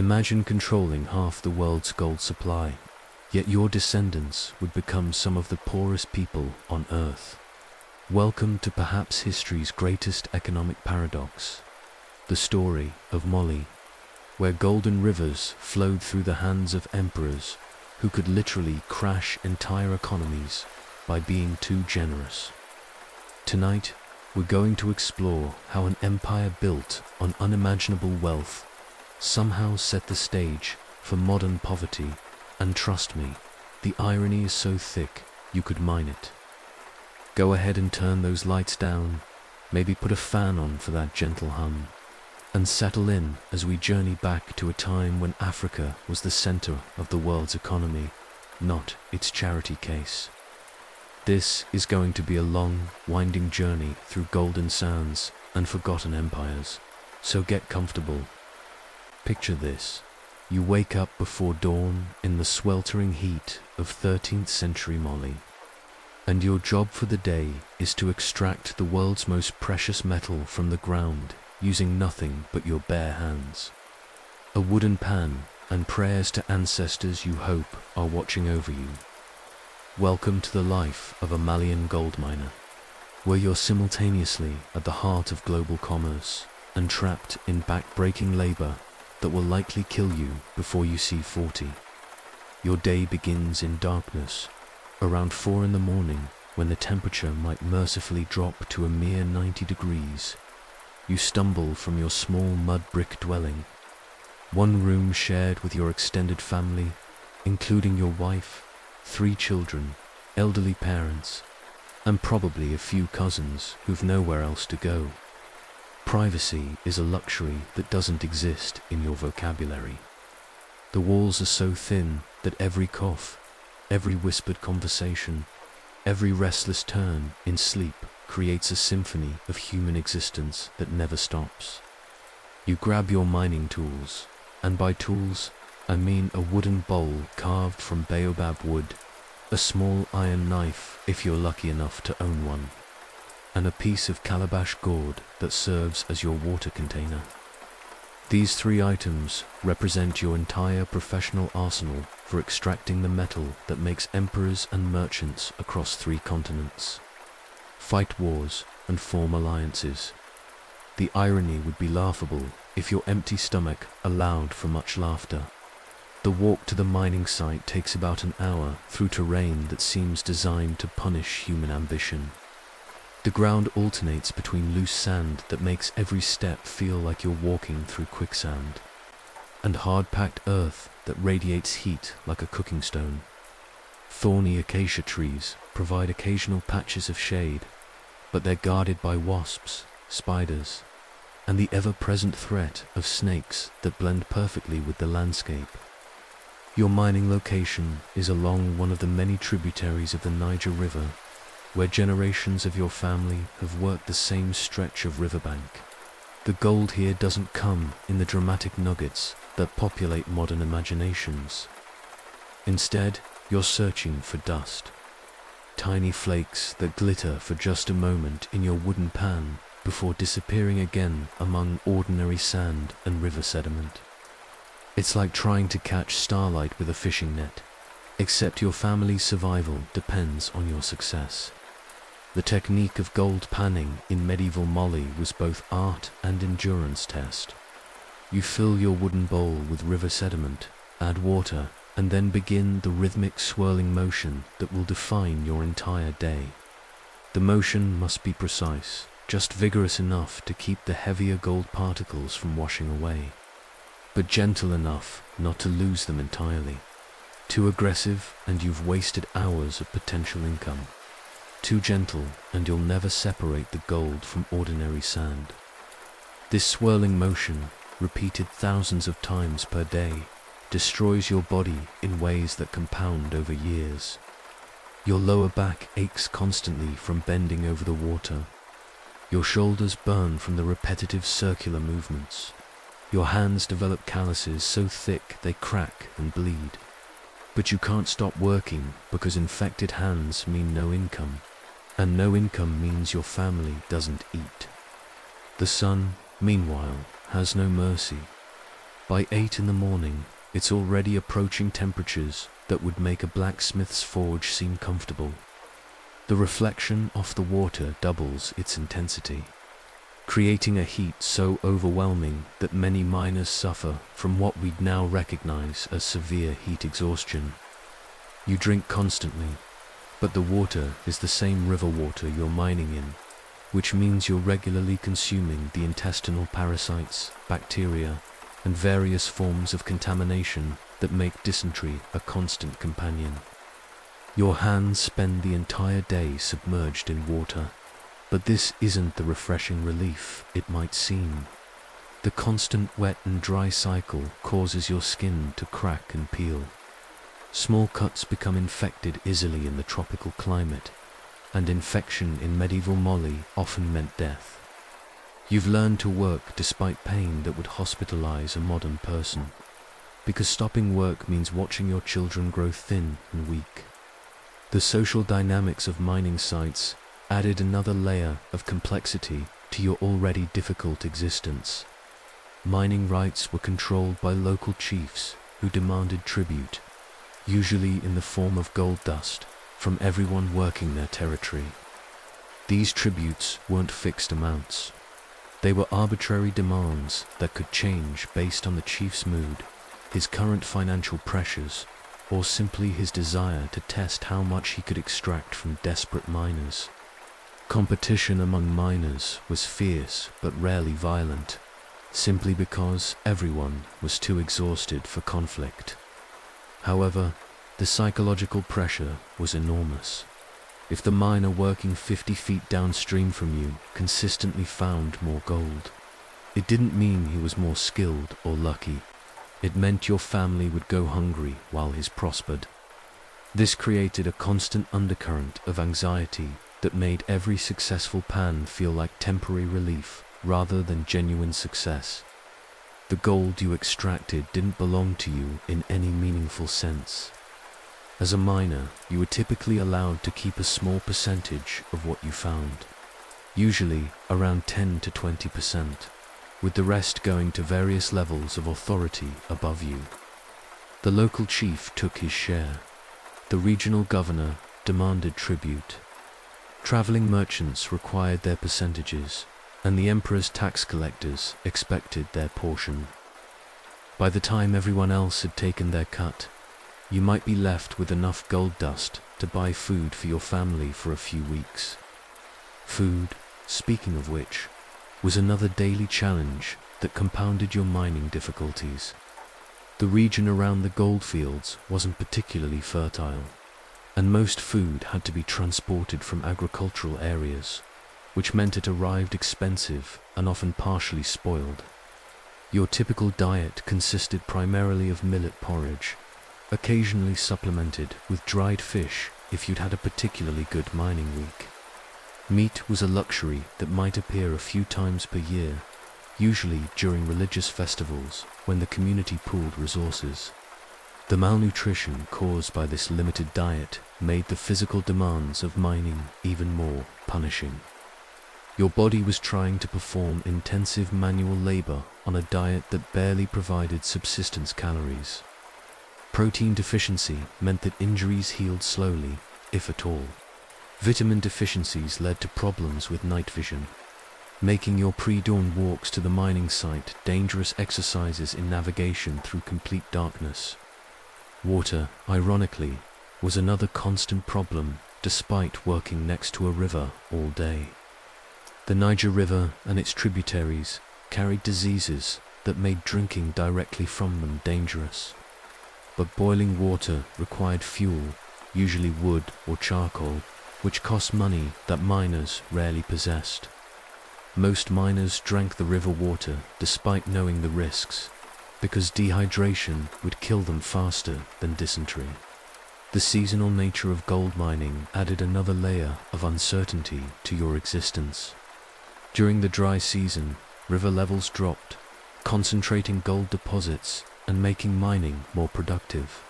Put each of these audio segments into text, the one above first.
Imagine controlling half the world's gold supply, yet your descendants would become some of the poorest people on Earth. Welcome to perhaps history's greatest economic paradox, the story of Mali, where golden rivers flowed through the hands of emperors who could literally crash entire economies by being too generous. Tonight, we're going to explore how an empire built on unimaginable wealth somehow set the stage for modern poverty, and trust me, the irony is so thick you could mine it. Go ahead and turn those lights down, maybe put a fan on for that gentle hum, and settle in as we journey back to a time when Africa was the center of the world's economy, not its charity case. This is going to be a long, winding journey through golden sands and forgotten empires, so get comfortable. Picture this. You wake up before dawn in the sweltering heat of 13th century Mali, and your job for the day is to extract the world's most precious metal from the ground using nothing but your bare hands. A wooden pan and prayers to ancestors you hope are watching over you. Welcome to the life of a Malian gold miner, where you're simultaneously at the heart of global commerce and trapped in back-breaking labor that will likely kill you before you see 40. Your day begins in darkness, around 4 in the morning, when the temperature might mercifully drop to a mere 90 degrees. You stumble from your small mud brick dwelling, one room shared with your extended family, including your wife, 3 children, elderly parents, and probably a few cousins who've nowhere else to go. Privacy is a luxury that doesn't exist in your vocabulary. The walls are so thin that every cough, every whispered conversation, every restless turn in sleep creates a symphony of human existence that never stops. You grab your mining tools, and by tools, I mean a wooden bowl carved from baobab wood, a small iron knife if you're lucky enough to own one, and a piece of calabash gourd that serves as your water container. These 3 items represent your entire professional arsenal for extracting the metal that makes emperors and merchants across 3 continents fight wars and form alliances. The irony would be laughable if your empty stomach allowed for much laughter. The walk to the mining site takes about an hour through terrain that seems designed to punish human ambition. The ground alternates between loose sand that makes every step feel like you're walking through quicksand, and hard-packed earth that radiates heat like a cooking stone. Thorny acacia trees provide occasional patches of shade, but they're guarded by wasps, spiders, and the ever-present threat of snakes that blend perfectly with the landscape. Your mining location is along one of the many tributaries of the Niger River, where generations of your family have worked the same stretch of riverbank. The gold here doesn't come in the dramatic nuggets that populate modern imaginations. Instead, you're searching for dust. Tiny flakes that glitter for just a moment in your wooden pan before disappearing again among ordinary sand and river sediment. It's like trying to catch starlight with a fishing net, except your family's survival depends on your success. The technique of gold panning in medieval Mali was both art and endurance test. You fill your wooden bowl with river sediment, add water, and then begin the rhythmic swirling motion that will define your entire day. The motion must be precise, just vigorous enough to keep the heavier gold particles from washing away, but gentle enough not to lose them entirely. Too aggressive and you've wasted hours of potential income. Too gentle and you'll never separate the gold from ordinary sand. This swirling motion, repeated thousands of times per day, destroys your body in ways that compound over years. Your lower back aches constantly from bending over the water. Your shoulders burn from the repetitive circular movements. Your hands develop calluses so thick they crack and bleed. But you can't stop working because infected hands mean no income, and no income means your family doesn't eat. The sun, meanwhile, has no mercy. By 8 in the morning, it's already approaching temperatures that would make a blacksmith's forge seem comfortable. The reflection off the water doubles its intensity, creating a heat so overwhelming that many miners suffer from what we'd now recognize as severe heat exhaustion. You drink constantly, but the water is the same river water you're mining in, which means you're regularly consuming the intestinal parasites, bacteria, and various forms of contamination that make dysentery a constant companion. Your hands spend the entire day submerged in water, but this isn't the refreshing relief it might seem. The constant wet and dry cycle causes your skin to crack and peel. Small cuts become infected easily in the tropical climate, and infection in medieval Mali often meant death. You've learned to work despite pain that would hospitalize a modern person, because stopping work means watching your children grow thin and weak. The social dynamics of mining sites added another layer of complexity to your already difficult existence. Mining rights were controlled by local chiefs who demanded tribute, usually in the form of gold dust, from everyone working their territory. These tributes weren't fixed amounts. They were arbitrary demands that could change based on the chief's mood, his current financial pressures, or simply his desire to test how much he could extract from desperate miners. Competition among miners was fierce but rarely violent, simply because everyone was too exhausted for conflict. However, the psychological pressure was enormous. If the miner working 50 feet downstream from you consistently found more gold, it didn't mean he was more skilled or lucky. It meant your family would go hungry while his prospered. This created a constant undercurrent of anxiety that made every successful pan feel like temporary relief rather than genuine success. The gold you extracted didn't belong to you in any meaningful sense. As a miner, you were typically allowed to keep a small percentage of what you found, usually around 10 to 20%, with the rest going to various levels of authority above you. The local chief took his share. The regional governor demanded tribute. Traveling merchants required their percentages, and the emperor's tax collectors expected their portion. By the time everyone else had taken their cut, you might be left with enough gold dust to buy food for your family for a few weeks. Food, speaking of which, was another daily challenge that compounded your mining difficulties. The region around the goldfields wasn't particularly fertile, and most food had to be transported from agricultural areas, which meant it arrived expensive and often partially spoiled. Your typical diet consisted primarily of millet porridge, occasionally supplemented with dried fish if you'd had a particularly good mining week. Meat was a luxury that might appear a few times per year, usually during religious festivals when the community pooled resources. The malnutrition caused by this limited diet made the physical demands of mining even more punishing. Your body was trying to perform intensive manual labor on a diet that barely provided subsistence calories. Protein deficiency meant that injuries healed slowly, if at all. Vitamin deficiencies led to problems with night vision, making your pre-dawn walks to the mining site dangerous exercises in navigation through complete darkness. Water, ironically, was another constant problem despite working next to a river all day. The Niger River and its tributaries carried diseases that made drinking directly from them dangerous. But boiling water required fuel, usually wood or charcoal, which cost money that miners rarely possessed. Most miners drank the river water despite knowing the risks, because dehydration would kill them faster than dysentery. The seasonal nature of gold mining added another layer of uncertainty to your existence. During the dry season, river levels dropped, concentrating gold deposits and making mining more productive,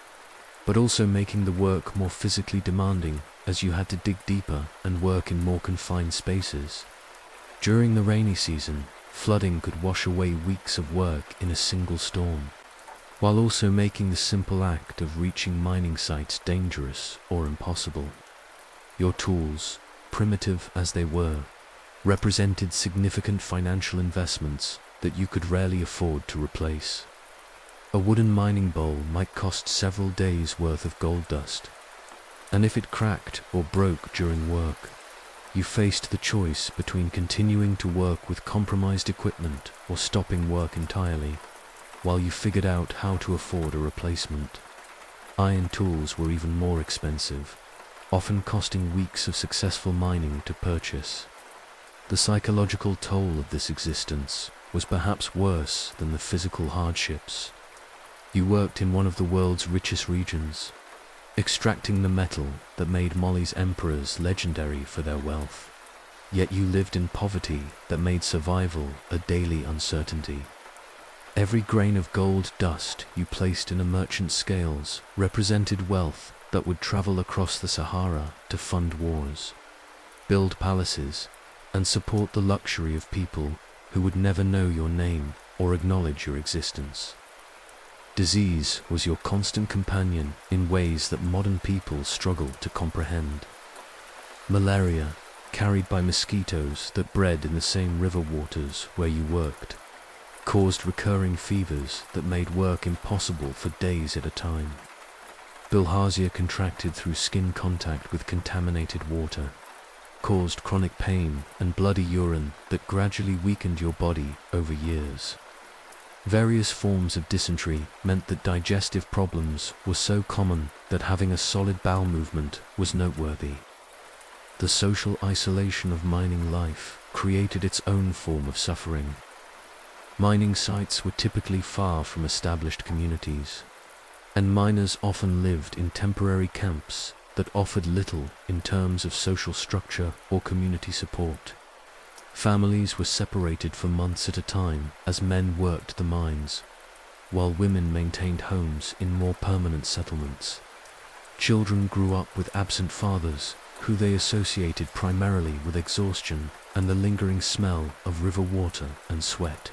but also making the work more physically demanding as you had to dig deeper and work in more confined spaces. During the rainy season, Flooding could wash away weeks of work in a single storm, while also making the simple act of reaching mining sites dangerous or impossible. Your tools, primitive as they were, represented significant financial investments that you could rarely afford to replace. A wooden mining bowl might cost several days' worth of gold dust, and if it cracked or broke during work, you faced the choice between continuing to work with compromised equipment or stopping work entirely, while you figured out how to afford a replacement. Iron tools were even more expensive, often costing weeks of successful mining to purchase. The psychological toll of this existence was perhaps worse than the physical hardships. You worked in one of the world's richest regions, extracting the metal that made Mali's emperors legendary for their wealth. Yet you lived in poverty that made survival a daily uncertainty. Every grain of gold dust you placed in a merchant's scales represented wealth that would travel across the Sahara to fund wars, build palaces, and support the luxury of people who would never know your name or acknowledge your existence. Disease was your constant companion in ways that modern people struggle to comprehend. Malaria, carried by mosquitoes that bred in the same river waters where you worked, caused recurring fevers that made work impossible for days at a time. Bilharzia contracted through skin contact with contaminated water, caused chronic pain and bloody urine that gradually weakened your body over years. Various forms of dysentery meant that digestive problems were so common that having a solid bowel movement was noteworthy. The social isolation of mining life created its own form of suffering. Mining sites were typically far from established communities, and miners often lived in temporary camps that offered little in terms of social structure or community support. Families were separated for months at a time as men worked the mines, while women maintained homes in more permanent settlements. Children grew up with absent fathers, who they associated primarily with exhaustion and the lingering smell of river water and sweat.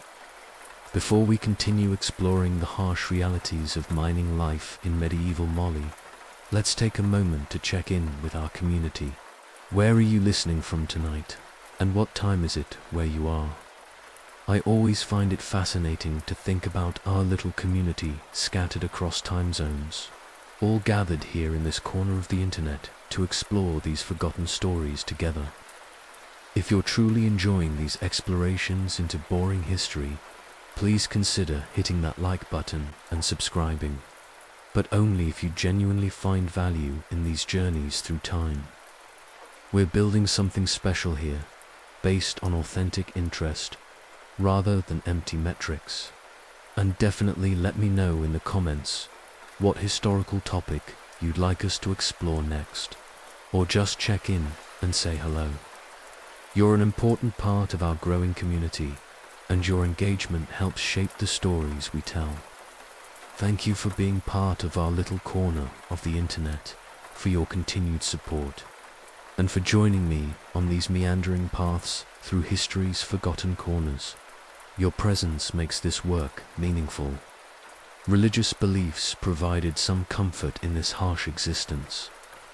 Before we continue exploring the harsh realities of mining life in medieval Mali, let's take a moment to check in with our community. Where are you listening from tonight? And what time is it where you are? I always find it fascinating to think about our little community scattered across time zones, all gathered here in this corner of the internet to explore these forgotten stories together. If you're truly enjoying these explorations into boring history, please consider hitting that like button and subscribing, but only if you genuinely find value in these journeys through time. We're building something special here, based on authentic interest, rather than empty metrics. And definitely let me know in the comments what historical topic you'd like us to explore next, or just check in and say hello. You're an important part of our growing community, and your engagement helps shape the stories we tell. Thank you for being part of our little corner of the internet, for your continued support, and for joining me on these meandering paths through history's forgotten corners. Your presence makes this work meaningful. Religious beliefs provided some comfort in this harsh existence,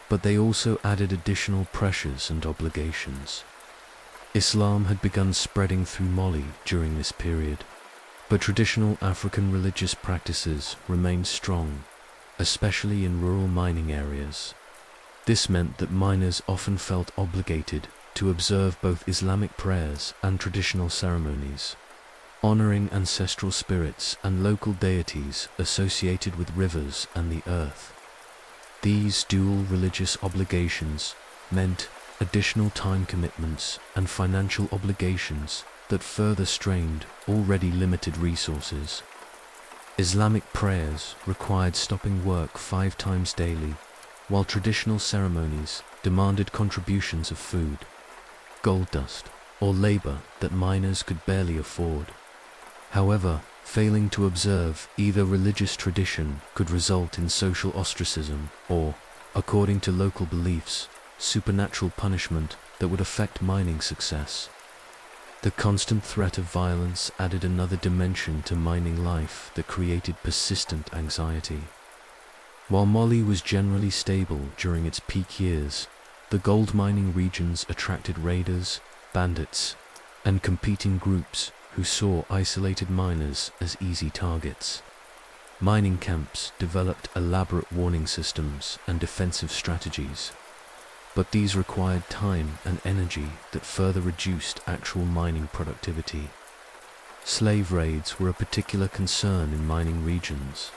but they also added additional pressures and obligations. Islam had begun spreading through Mali during this period, but traditional African religious practices remained strong, especially in rural mining areas. This meant that miners often felt obligated to observe both Islamic prayers and traditional ceremonies, honoring ancestral spirits and local deities associated with rivers and the earth. These dual religious obligations meant additional time commitments and financial obligations that further strained already limited resources. Islamic prayers required stopping work 5 times daily, while traditional ceremonies demanded contributions of food, gold dust, or labor that miners could barely afford. However, failing to observe either religious tradition could result in social ostracism or, according to local beliefs, supernatural punishment that would affect mining success. The constant threat of violence added another dimension to mining life that created persistent anxiety. While Mali was generally stable during its peak years, the gold mining regions attracted raiders, bandits, and competing groups who saw isolated miners as easy targets. Mining camps developed elaborate warning systems and defensive strategies, but these required time and energy that further reduced actual mining productivity. Slave raids were a particular concern in mining regions,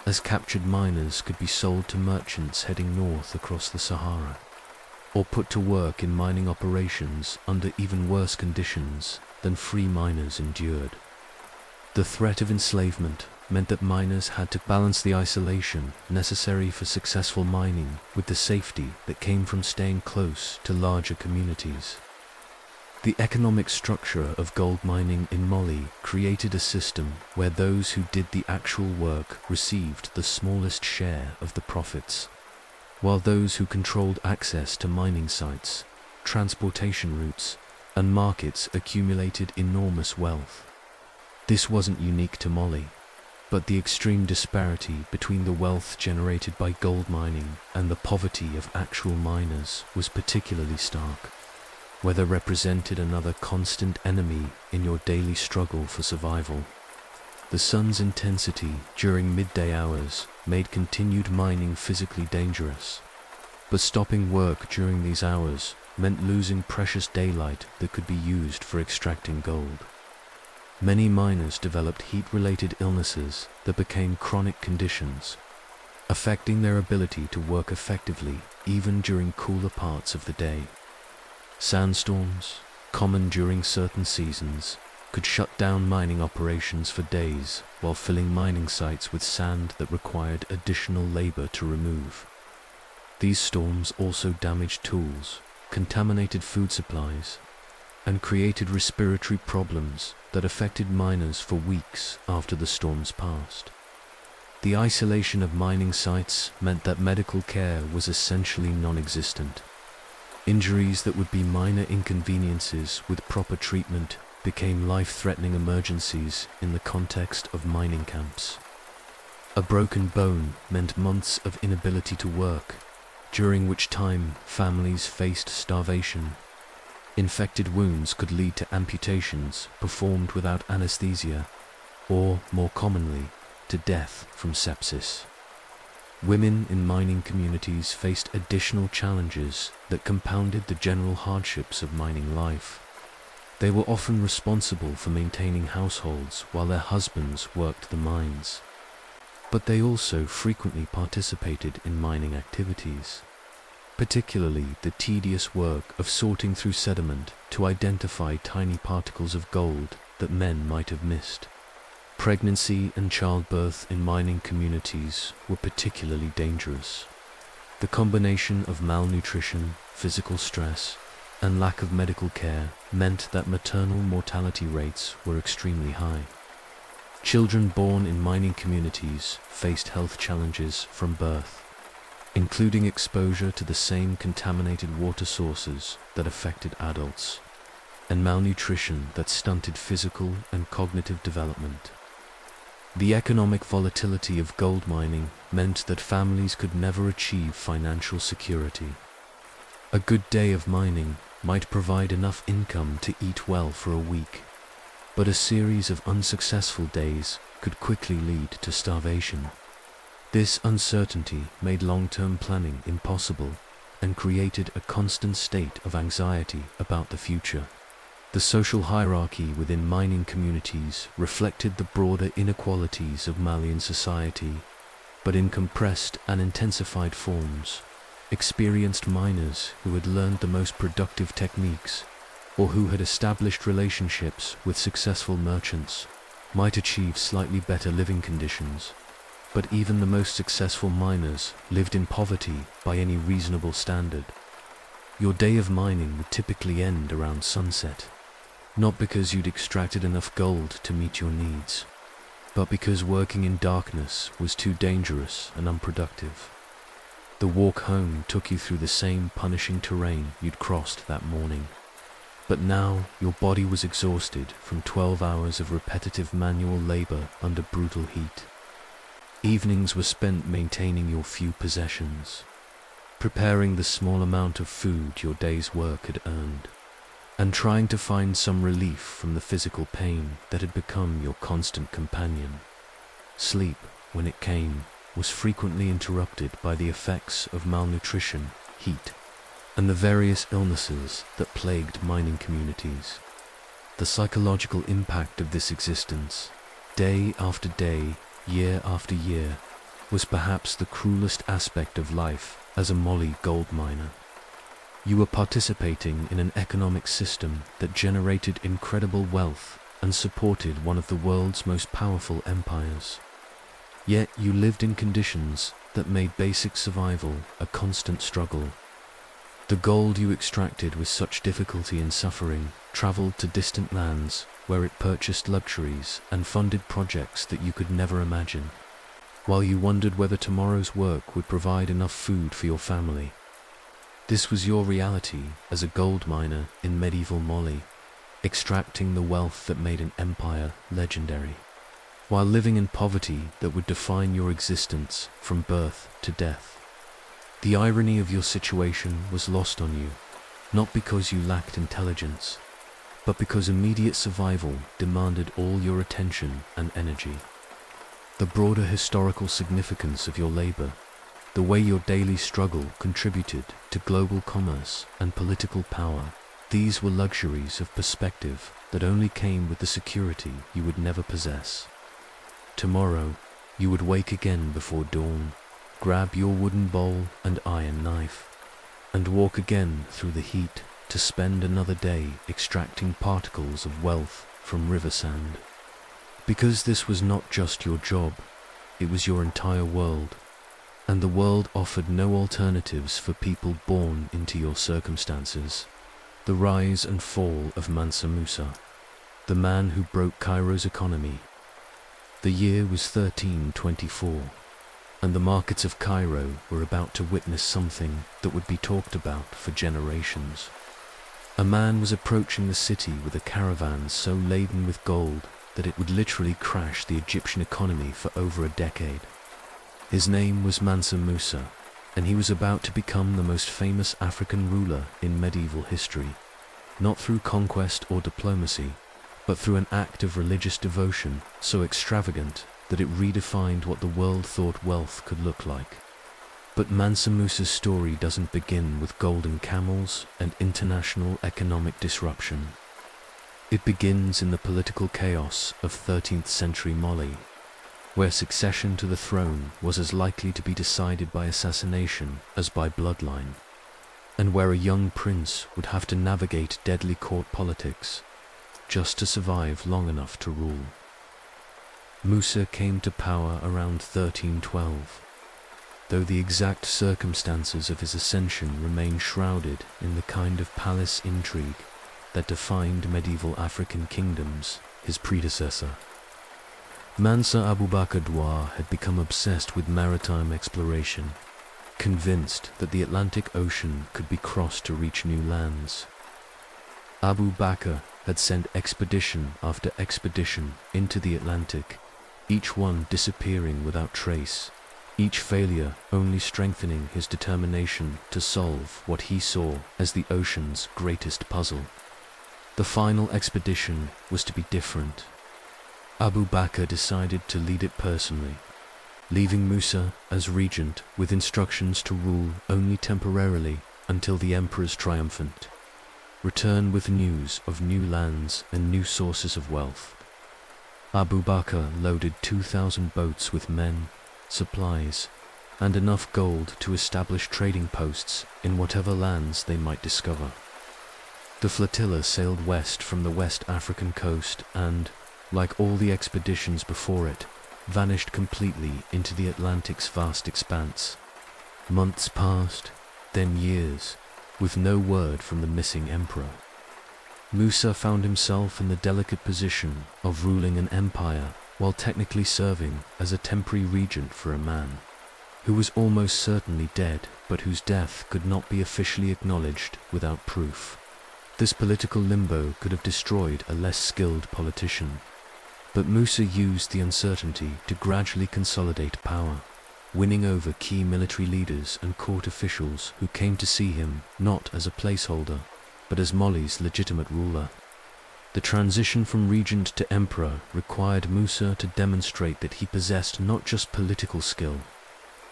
as captured miners could be sold to merchants heading north across the Sahara, or put to work in mining operations under even worse conditions than free miners endured. The threat of enslavement meant that miners had to balance the isolation necessary for successful mining with the safety that came from staying close to larger communities. The economic structure of gold mining in Mali created a system where those who did the actual work received the smallest share of the profits, while those who controlled access to mining sites, transportation routes, and markets accumulated enormous wealth. This wasn't unique to Mali, but the extreme disparity between the wealth generated by gold mining and the poverty of actual miners was particularly stark. Weather represented another constant enemy in your daily struggle for survival. The sun's intensity during midday hours made continued mining physically dangerous, but stopping work during these hours meant losing precious daylight that could be used for extracting gold. Many miners developed heat-related illnesses that became chronic conditions, affecting their ability to work effectively even during cooler parts of the day. Sandstorms, common during certain seasons, could shut down mining operations for days while filling mining sites with sand that required additional labor to remove. These storms also damaged tools, contaminated food supplies, and created respiratory problems that affected miners for weeks after the storms passed. The isolation of mining sites meant that medical care was essentially non-existent. Injuries that would be minor inconveniences with proper treatment became life-threatening emergencies in the context of mining camps. A broken bone meant months of inability to work, during which time families faced starvation. Infected wounds could lead to amputations performed without anesthesia, or, more commonly, to death from sepsis. Women in mining communities faced additional challenges that compounded the general hardships of mining life. They were often responsible for maintaining households while their husbands worked the mines, but they also frequently participated in mining activities, particularly the tedious work of sorting through sediment to identify tiny particles of gold that men might have missed. Pregnancy and childbirth in mining communities were particularly dangerous. The combination of malnutrition, physical stress, and lack of medical care meant that maternal mortality rates were extremely high. Children born in mining communities faced health challenges from birth, including exposure to the same contaminated water sources that affected adults, and malnutrition that stunted physical and cognitive development. The economic volatility of gold mining meant that families could never achieve financial security. A good day of mining might provide enough income to eat well for a week, but a series of unsuccessful days could quickly lead to starvation. This uncertainty made long-term planning impossible and created a constant state of anxiety about the future. The social hierarchy within mining communities reflected the broader inequalities of Malian society, but in compressed and intensified forms. Experienced miners who had learned the most productive techniques, or who had established relationships with successful merchants, might achieve slightly better living conditions, but even the most successful miners lived in poverty by any reasonable standard. Your day of mining would typically end around sunset, not because you'd extracted enough gold to meet your needs, but because working in darkness was too dangerous and unproductive. The walk home took you through the same punishing terrain you'd crossed that morning. But now your body was exhausted from 12 hours of repetitive manual labor under brutal heat. Evenings were spent maintaining your few possessions, preparing the small amount of food your day's work had earned, and trying to find some relief from the physical pain that had become your constant companion. Sleep, when it came, was frequently interrupted by the effects of malnutrition, heat, and the various illnesses that plagued mining communities. The psychological impact of this existence, day after day, year after year, was perhaps the cruelest aspect of life as a Mali gold miner. You were participating in an economic system that generated incredible wealth and supported one of the world's most powerful empires. Yet you lived in conditions that made basic survival a constant struggle. The gold you extracted with such difficulty and suffering traveled to distant lands where it purchased luxuries and funded projects that you could never imagine, while you wondered whether tomorrow's work would provide enough food for your family. This was your reality as a gold miner in medieval Mali, extracting the wealth that made an empire legendary, while living in poverty that would define your existence from birth to death. The irony of your situation was lost on you, not because you lacked intelligence, but because immediate survival demanded all your attention and energy. The broader historical significance of your labor, the way your daily struggle contributed to global commerce and political power, these were luxuries of perspective that only came with the security you would never possess. Tomorrow, you would wake again before dawn, grab your wooden bowl and iron knife, and walk again through the heat to spend another day extracting particles of wealth from river sand. Because this was not just your job, it was your entire world, and the world offered no alternatives for people born into your circumstances. The rise and fall of Mansa Musa, the man who broke Cairo's economy. The year was 1324, and the markets of Cairo were about to witness something that would be talked about for generations. A man was approaching the city with a caravan so laden with gold that it would literally crash the Egyptian economy for over a decade. His name was Mansa Musa, and he was about to become the most famous African ruler in medieval history, not through conquest or diplomacy, but through an act of religious devotion so extravagant that it redefined what the world thought wealth could look like. But Mansa Musa's story doesn't begin with golden camels and international economic disruption. It begins in the political chaos of 13th century Mali, where succession to the throne was as likely to be decided by assassination as by bloodline, and where a young prince would have to navigate deadly court politics just to survive long enough to rule. Musa came to power around 1312, though the exact circumstances of his ascension remain shrouded in the kind of palace intrigue that defined medieval African kingdoms, his predecessor. Mansa Abubakar Douar had become obsessed with maritime exploration, convinced that the Atlantic Ocean could be crossed to reach new lands. Abu Bakr had sent expedition after expedition into the Atlantic, each one disappearing without trace, each failure only strengthening his determination to solve what he saw as the ocean's greatest puzzle. The final expedition was to be different. Abu Bakr decided to lead it personally, leaving Musa as regent with instructions to rule only temporarily until the emperor's triumphant return with news of new lands and new sources of wealth. Abu Bakr loaded 2,000 boats with men, supplies, and enough gold to establish trading posts in whatever lands they might discover. The flotilla sailed west from the West African coast and, like all the expeditions before it, vanished completely into the Atlantic's vast expanse. Months passed, then years, with no word from the missing emperor. Musa found himself in the delicate position of ruling an empire while technically serving as a temporary regent for a man who was almost certainly dead, but whose death could not be officially acknowledged without proof. This political limbo could have destroyed a less skilled politician. But Musa used the uncertainty to gradually consolidate power, winning over key military leaders and court officials who came to see him not as a placeholder, but as Mali's legitimate ruler. The transition from regent to emperor required Musa to demonstrate that he possessed not just political skill,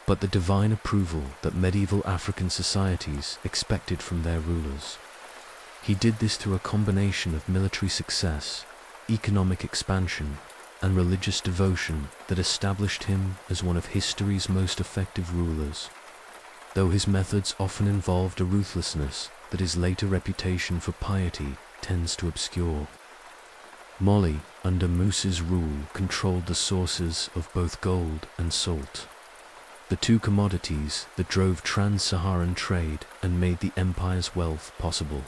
but the divine approval that medieval African societies expected from their rulers. He did this through a combination of military success, economic expansion, and religious devotion that established him as one of history's most effective rulers, though his methods often involved a ruthlessness that his later reputation for piety tends to obscure. Mali, under Musa's rule, controlled the sources of both gold and salt, the two commodities that drove trans-Saharan trade and made the empire's wealth possible.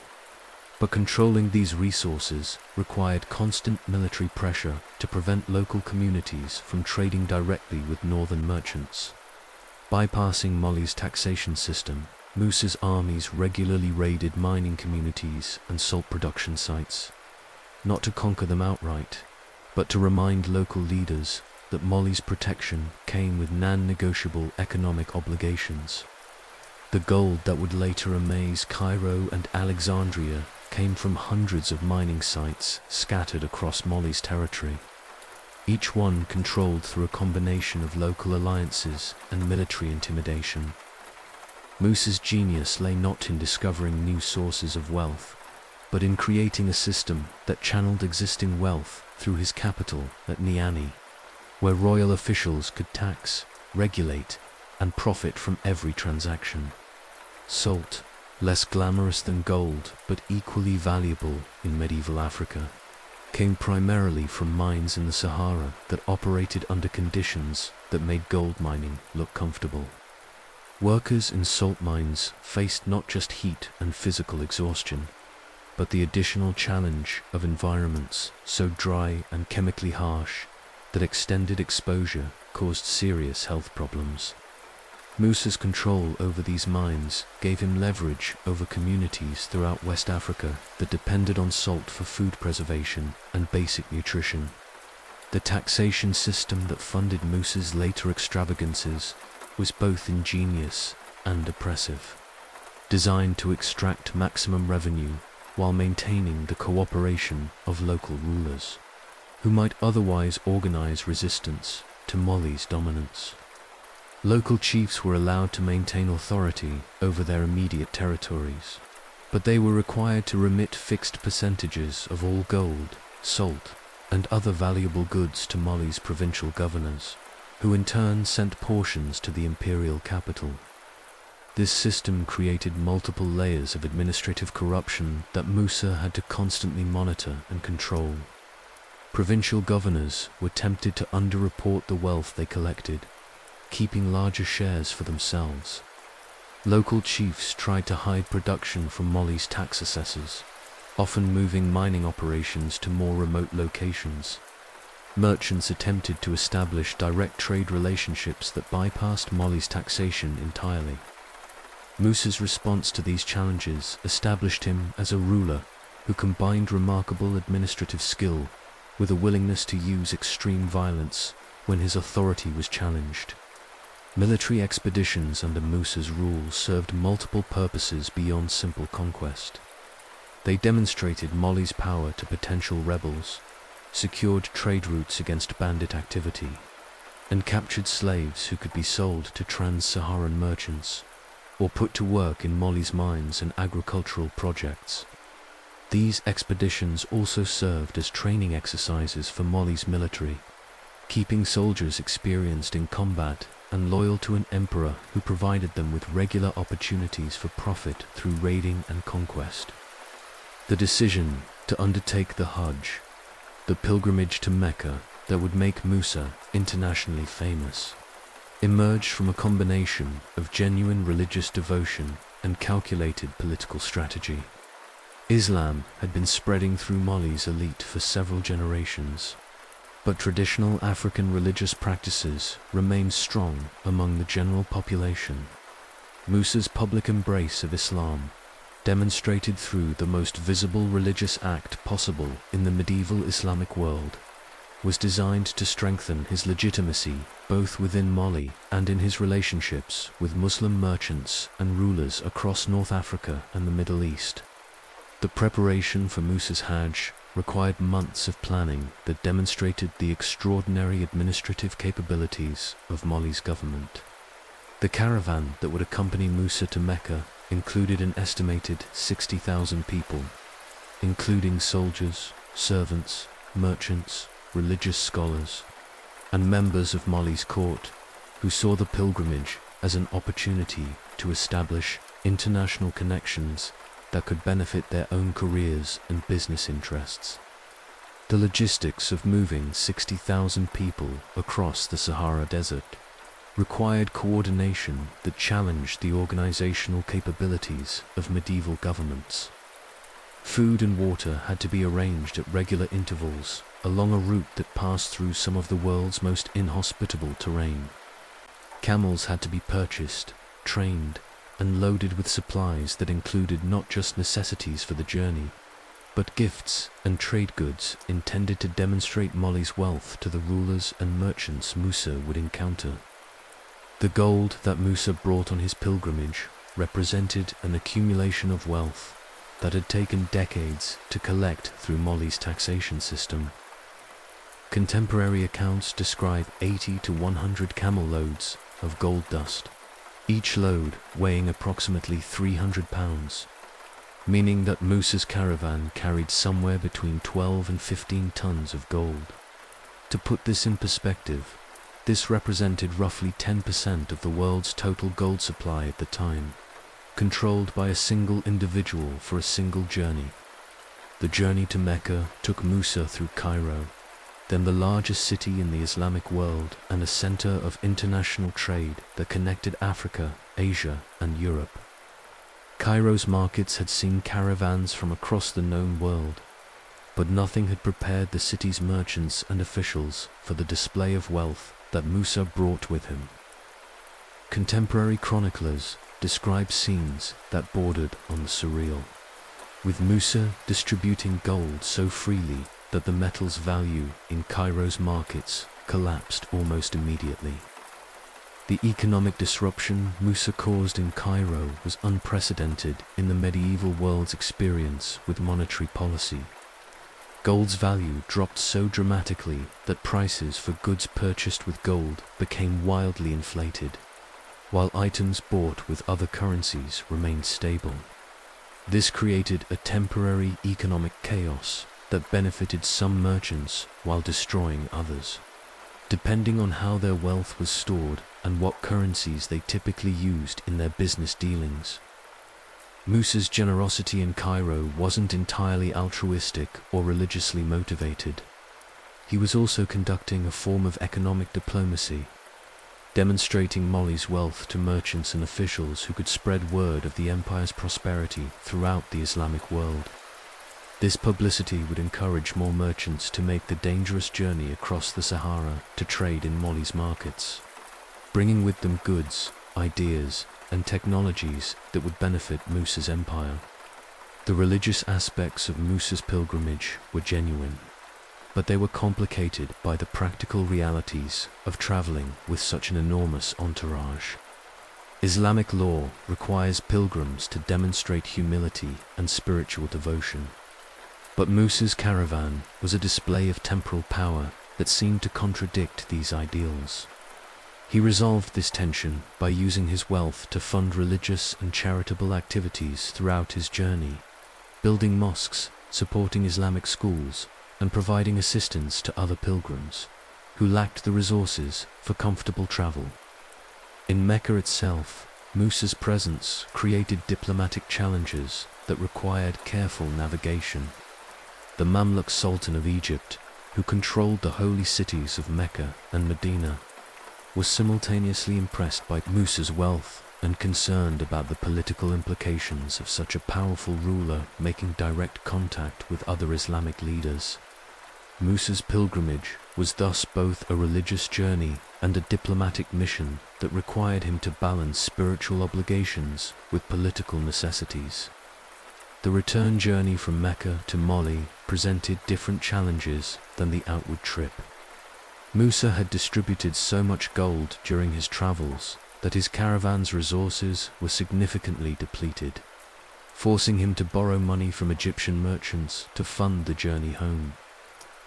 But controlling these resources required constant military pressure to prevent local communities from trading directly with northern merchants. Bypassing Mali's taxation system, Musa's armies regularly raided mining communities and salt production sites, not to conquer them outright, but to remind local leaders that Mali's protection came with non-negotiable economic obligations. The gold that would later amaze Cairo and Alexandria came from hundreds of mining sites scattered across Mali's territory, each one controlled through a combination of local alliances and military intimidation. Musa's genius lay not in discovering new sources of wealth, but in creating a system that channeled existing wealth through his capital at Niani, where royal officials could tax, regulate, and profit from every transaction. Salt, less glamorous than gold but equally valuable in medieval Africa, came primarily from mines in the Sahara that operated under conditions that made gold mining look comfortable. Workers in salt mines faced not just heat and physical exhaustion, but the additional challenge of environments so dry and chemically harsh that extended exposure caused serious health problems. Musa's control over these mines gave him leverage over communities throughout West Africa that depended on salt for food preservation and basic nutrition. The taxation system that funded Musa's later extravagances was both ingenious and oppressive, designed to extract maximum revenue while maintaining the cooperation of local rulers, who might otherwise organize resistance to Mali's dominance. Local chiefs were allowed to maintain authority over their immediate territories, but they were required to remit fixed percentages of all gold, salt, and other valuable goods to Mali's provincial governors, who in turn sent portions to the imperial capital. This system created multiple layers of administrative corruption that Musa had to constantly monitor and control. Provincial governors were tempted to underreport the wealth they collected, keeping larger shares for themselves. Local chiefs tried to hide production from Mali's tax assessors, often moving mining operations to more remote locations. Merchants attempted to establish direct trade relationships that bypassed Mali's taxation entirely. Musa's response to these challenges established him as a ruler who combined remarkable administrative skill with a willingness to use extreme violence when his authority was challenged. Military expeditions under Musa's rule served multiple purposes beyond simple conquest. They demonstrated Mali's power to potential rebels, secured trade routes against bandit activity, and captured slaves who could be sold to trans-Saharan merchants or put to work in Mali's mines and agricultural projects. These expeditions also served as training exercises for Mali's military, keeping soldiers experienced in combat and loyal to an emperor who provided them with regular opportunities for profit through raiding and conquest. The decision to undertake the Hajj, the pilgrimage to Mecca that would make Musa internationally famous, emerged from a combination of genuine religious devotion and calculated political strategy. Islam had been spreading through Mali's elite for several generations, but traditional African religious practices remained strong among the general population. Musa's public embrace of Islam, demonstrated through the most visible religious act possible in the medieval Islamic world, was designed to strengthen his legitimacy both within Mali and in his relationships with Muslim merchants and rulers across North Africa and the Middle East. The preparation for Musa's Hajj required months of planning that demonstrated the extraordinary administrative capabilities of Mali's government. The caravan that would accompany Musa to Mecca included an estimated 60,000 people, including soldiers, servants, merchants, religious scholars, and members of Mali's court, who saw the pilgrimage as an opportunity to establish international connections that could benefit their own careers and business interests. The logistics of moving 60,000 people across the Sahara Desert required coordination that challenged the organizational capabilities of medieval governments. Food and water had to be arranged at regular intervals along a route that passed through some of the world's most inhospitable terrain. Camels had to be purchased, trained, and loaded with supplies that included not just necessities for the journey, but gifts and trade goods intended to demonstrate Mali's wealth to the rulers and merchants Musa would encounter. The gold that Musa brought on his pilgrimage represented an accumulation of wealth that had taken decades to collect through Mali's taxation system. Contemporary accounts describe 80 to 100 camel loads of gold dust, each load weighing approximately 300 pounds, meaning that Musa's caravan carried somewhere between 12 and 15 tons of gold. To put this in perspective, this represented roughly 10% of the world's total gold supply at the time, controlled by a single individual for a single journey. The journey to Mecca took Musa through Cairo, then the largest city in the Islamic world and a center of international trade that connected Africa, Asia, and Europe. Cairo's markets had seen caravans from across the known world, but nothing had prepared the city's merchants and officials for the display of wealth that Musa brought with him. Contemporary chroniclers describe scenes that bordered on the surreal, with Musa distributing gold so freely that the metal's value in Cairo's markets collapsed almost immediately. The economic disruption Musa caused in Cairo was unprecedented in the medieval world's experience with monetary policy. Gold's value dropped so dramatically that prices for goods purchased with gold became wildly inflated, while items bought with other currencies remained stable. This created a temporary economic chaos that benefited some merchants while destroying others, depending on how their wealth was stored and what currencies they typically used in their business dealings. Musa's generosity in Cairo wasn't entirely altruistic or religiously motivated. He was also conducting a form of economic diplomacy, demonstrating Mali's wealth to merchants and officials who could spread word of the empire's prosperity throughout the Islamic world. This publicity would encourage more merchants to make the dangerous journey across the Sahara to trade in Mali's markets, bringing with them goods, ideas, and technologies that would benefit Musa's empire. The religious aspects of Musa's pilgrimage were genuine, but they were complicated by the practical realities of traveling with such an enormous entourage. Islamic law requires pilgrims to demonstrate humility and spiritual devotion. But Musa's caravan was a display of temporal power that seemed to contradict these ideals. He resolved this tension by using his wealth to fund religious and charitable activities throughout his journey, building mosques, supporting Islamic schools, and providing assistance to other pilgrims who lacked the resources for comfortable travel. In Mecca itself, Musa's presence created diplomatic challenges that required careful navigation. The Mamluk Sultan of Egypt, who controlled the holy cities of Mecca and Medina, was simultaneously impressed by Musa's wealth and concerned about the political implications of such a powerful ruler making direct contact with other Islamic leaders. Musa's pilgrimage was thus both a religious journey and a diplomatic mission that required him to balance spiritual obligations with political necessities. The return journey from Mecca to Mali presented different challenges than the outward trip. Musa had distributed so much gold during his travels that his caravan's resources were significantly depleted, forcing him to borrow money from Egyptian merchants to fund the journey home.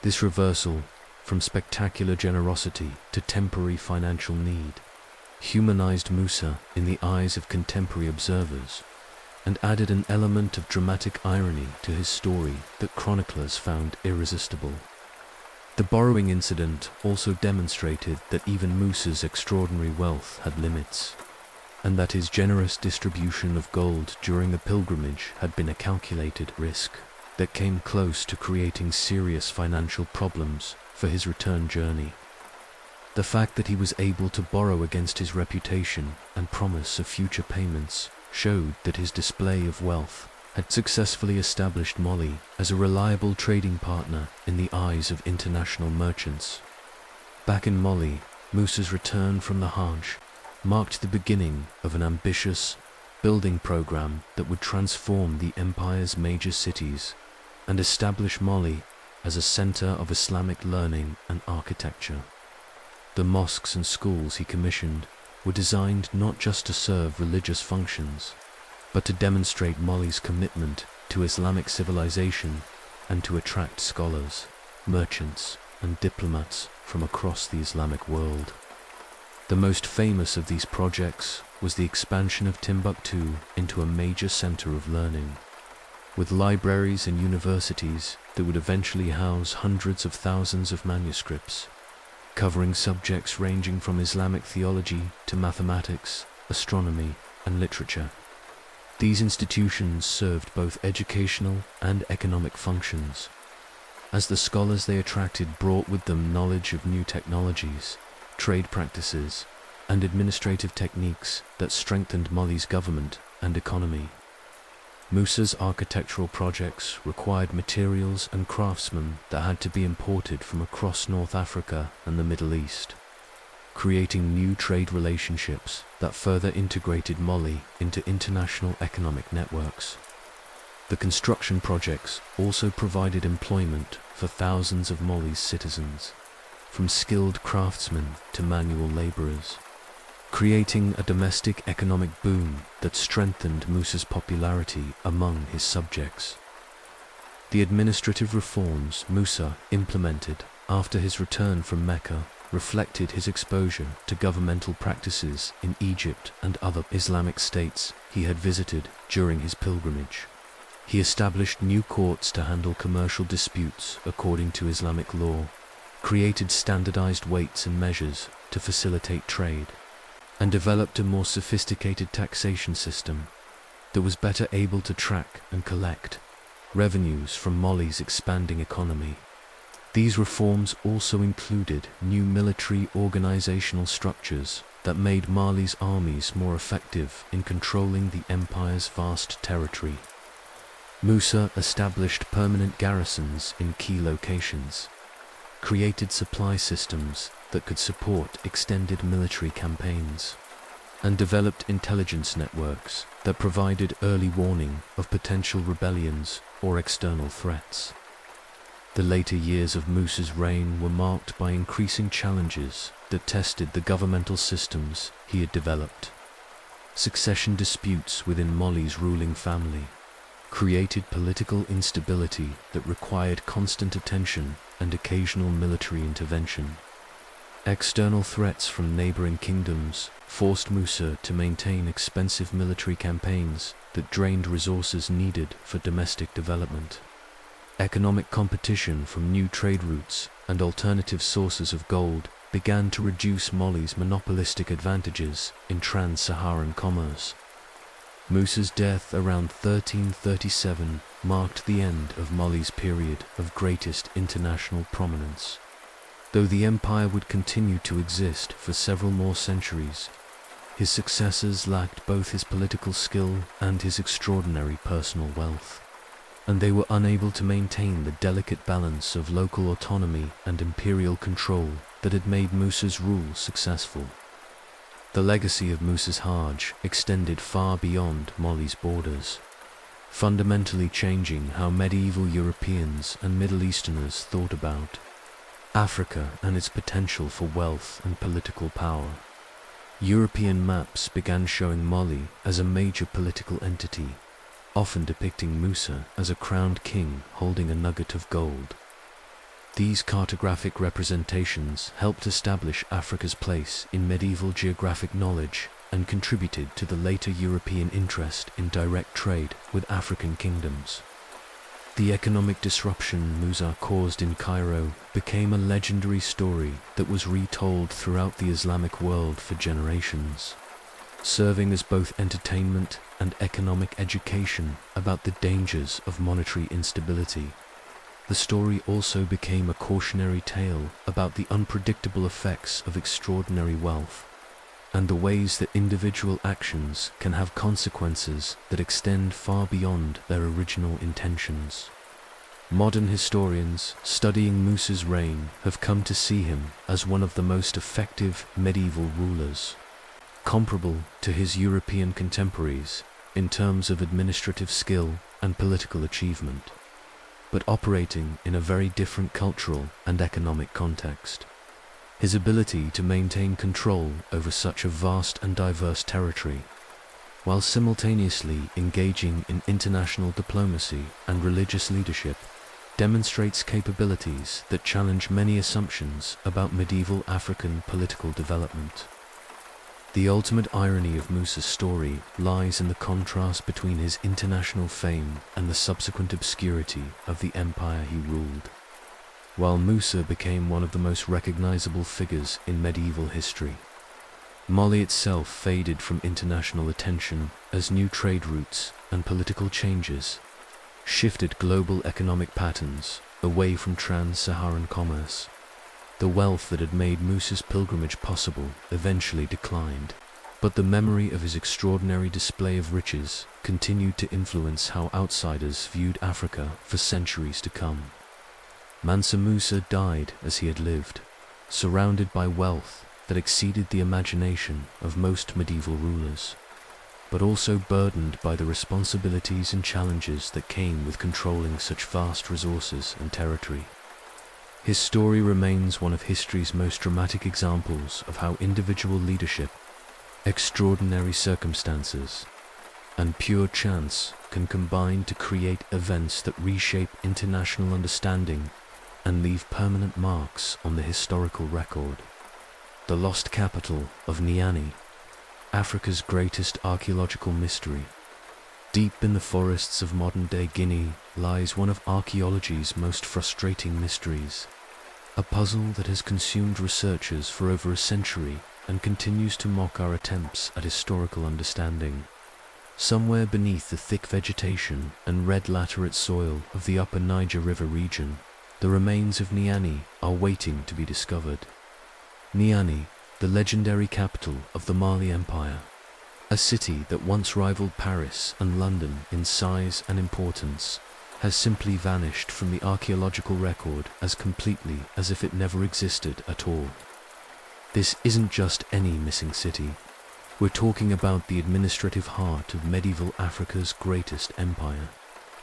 This reversal from spectacular generosity to temporary financial need humanized Musa in the eyes of contemporary observers and added an element of dramatic irony to his story that chroniclers found irresistible. The borrowing incident also demonstrated that even Musa's extraordinary wealth had limits, and that his generous distribution of gold during the pilgrimage had been a calculated risk that came close to creating serious financial problems for his return journey. The fact that he was able to borrow against his reputation and promise of future payments showed that his display of wealth had successfully established Mali as a reliable trading partner in the eyes of international merchants. Back in Mali, Musa's return from the Hajj marked the beginning of an ambitious building program that would transform the empire's major cities and establish Mali as a center of Islamic learning and architecture. The mosques and schools he commissioned were designed not just to serve religious functions, but to demonstrate Mali's commitment to Islamic civilization and to attract scholars, merchants, and diplomats from across the Islamic world. The most famous of these projects was the expansion of Timbuktu into a major center of learning, with libraries and universities that would eventually house hundreds of thousands of manuscripts, covering subjects ranging from Islamic theology to mathematics, astronomy, and literature. These institutions served both educational and economic functions, as the scholars they attracted brought with them knowledge of new technologies, trade practices, and administrative techniques that strengthened Mali's government and economy. Musa's architectural projects required materials and craftsmen that had to be imported from across North Africa and the Middle East, creating new trade relationships that further integrated Mali into international economic networks. The construction projects also provided employment for thousands of Mali's citizens, from skilled craftsmen to manual laborers, creating a domestic economic boom that strengthened Musa's popularity among his subjects. The administrative reforms Musa implemented after his return from Mecca reflected his exposure to governmental practices in Egypt and other Islamic states he had visited during his pilgrimage. He established new courts to handle commercial disputes according to Islamic law, created standardized weights and measures to facilitate trade, and developed a more sophisticated taxation system that was better able to track and collect revenues from Mali's expanding economy. These reforms also included new military organizational structures that made Mali's armies more effective in controlling the empire's vast territory. Musa established permanent garrisons in key locations, created supply systems that could support extended military campaigns, and developed intelligence networks that provided early warning of potential rebellions or external threats. The later years of Musa's reign were marked by increasing challenges that tested the governmental systems he had developed. Succession disputes within Mali's ruling family created political instability that required constant attention and occasional military intervention. External threats from neighboring kingdoms forced Musa to maintain expensive military campaigns that drained resources needed for domestic development. Economic competition from new trade routes and alternative sources of gold began to reduce Mali's monopolistic advantages in trans-Saharan commerce. Musa's death around 1337 marked the end of Mali's period of greatest international prominence. Though the empire would continue to exist for several more centuries, his successors lacked both his political skill and his extraordinary personal wealth, and they were unable to maintain the delicate balance of local autonomy and imperial control that had made Musa's rule successful. The legacy of Musa's Hajj extended far beyond Mali's borders. fundamentally changing how medieval Europeans and Middle Easterners thought about Africa and its potential for wealth and political power. European maps began showing Mali as a major political entity, often depicting Musa as a crowned king holding a nugget of gold. These cartographic representations helped establish Africa's place in medieval geographic knowledge and contributed to the later European interest in direct trade with African kingdoms. The economic disruption Musa caused in Cairo became a legendary story that was retold throughout the Islamic world for generations, serving as both entertainment and economic education about the dangers of monetary instability. The story also became a cautionary tale about the unpredictable effects of extraordinary wealth and the ways that individual actions can have consequences that extend far beyond their original intentions. Modern historians studying Musa's reign have come to see him as one of the most effective medieval rulers, comparable to his European contemporaries in terms of administrative skill and political achievement, but operating in a very different cultural and economic context. His ability to maintain control over such a vast and diverse territory, while simultaneously engaging in international diplomacy and religious leadership, demonstrates capabilities that challenge many assumptions about medieval African political development. The ultimate irony of Musa's story lies in the contrast between his international fame and the subsequent obscurity of the empire he ruled. While Musa became one of the most recognizable figures in medieval history, Mali itself faded from international attention as new trade routes and political changes shifted global economic patterns away from trans-Saharan commerce. The wealth that had made Musa's pilgrimage possible eventually declined, but the memory of his extraordinary display of riches continued to influence how outsiders viewed Africa for centuries to come. Mansa Musa died as he had lived, surrounded by wealth that exceeded the imagination of most medieval rulers, but also burdened by the responsibilities and challenges that came with controlling such vast resources and territory. His story remains one of history's most dramatic examples of how individual leadership, extraordinary circumstances, and pure chance can combine to create events that reshape international understanding and leave permanent marks on the historical record. The lost capital of Niani, Africa's greatest archaeological mystery. Deep in the forests of modern-day Guinea lies one of archaeology's most frustrating mysteries, a puzzle that has consumed researchers for over a century and continues to mock our attempts at historical understanding. Somewhere beneath the thick vegetation and red laterite soil of the upper Niger River region, the remains of Niani are waiting to be discovered. Niani, the legendary capital of the Mali Empire, a city that once rivaled Paris and London in size and importance, has simply vanished from the archaeological record as completely as if it never existed at all. This isn't just any missing city. We're talking about the administrative heart of medieval Africa's greatest empire.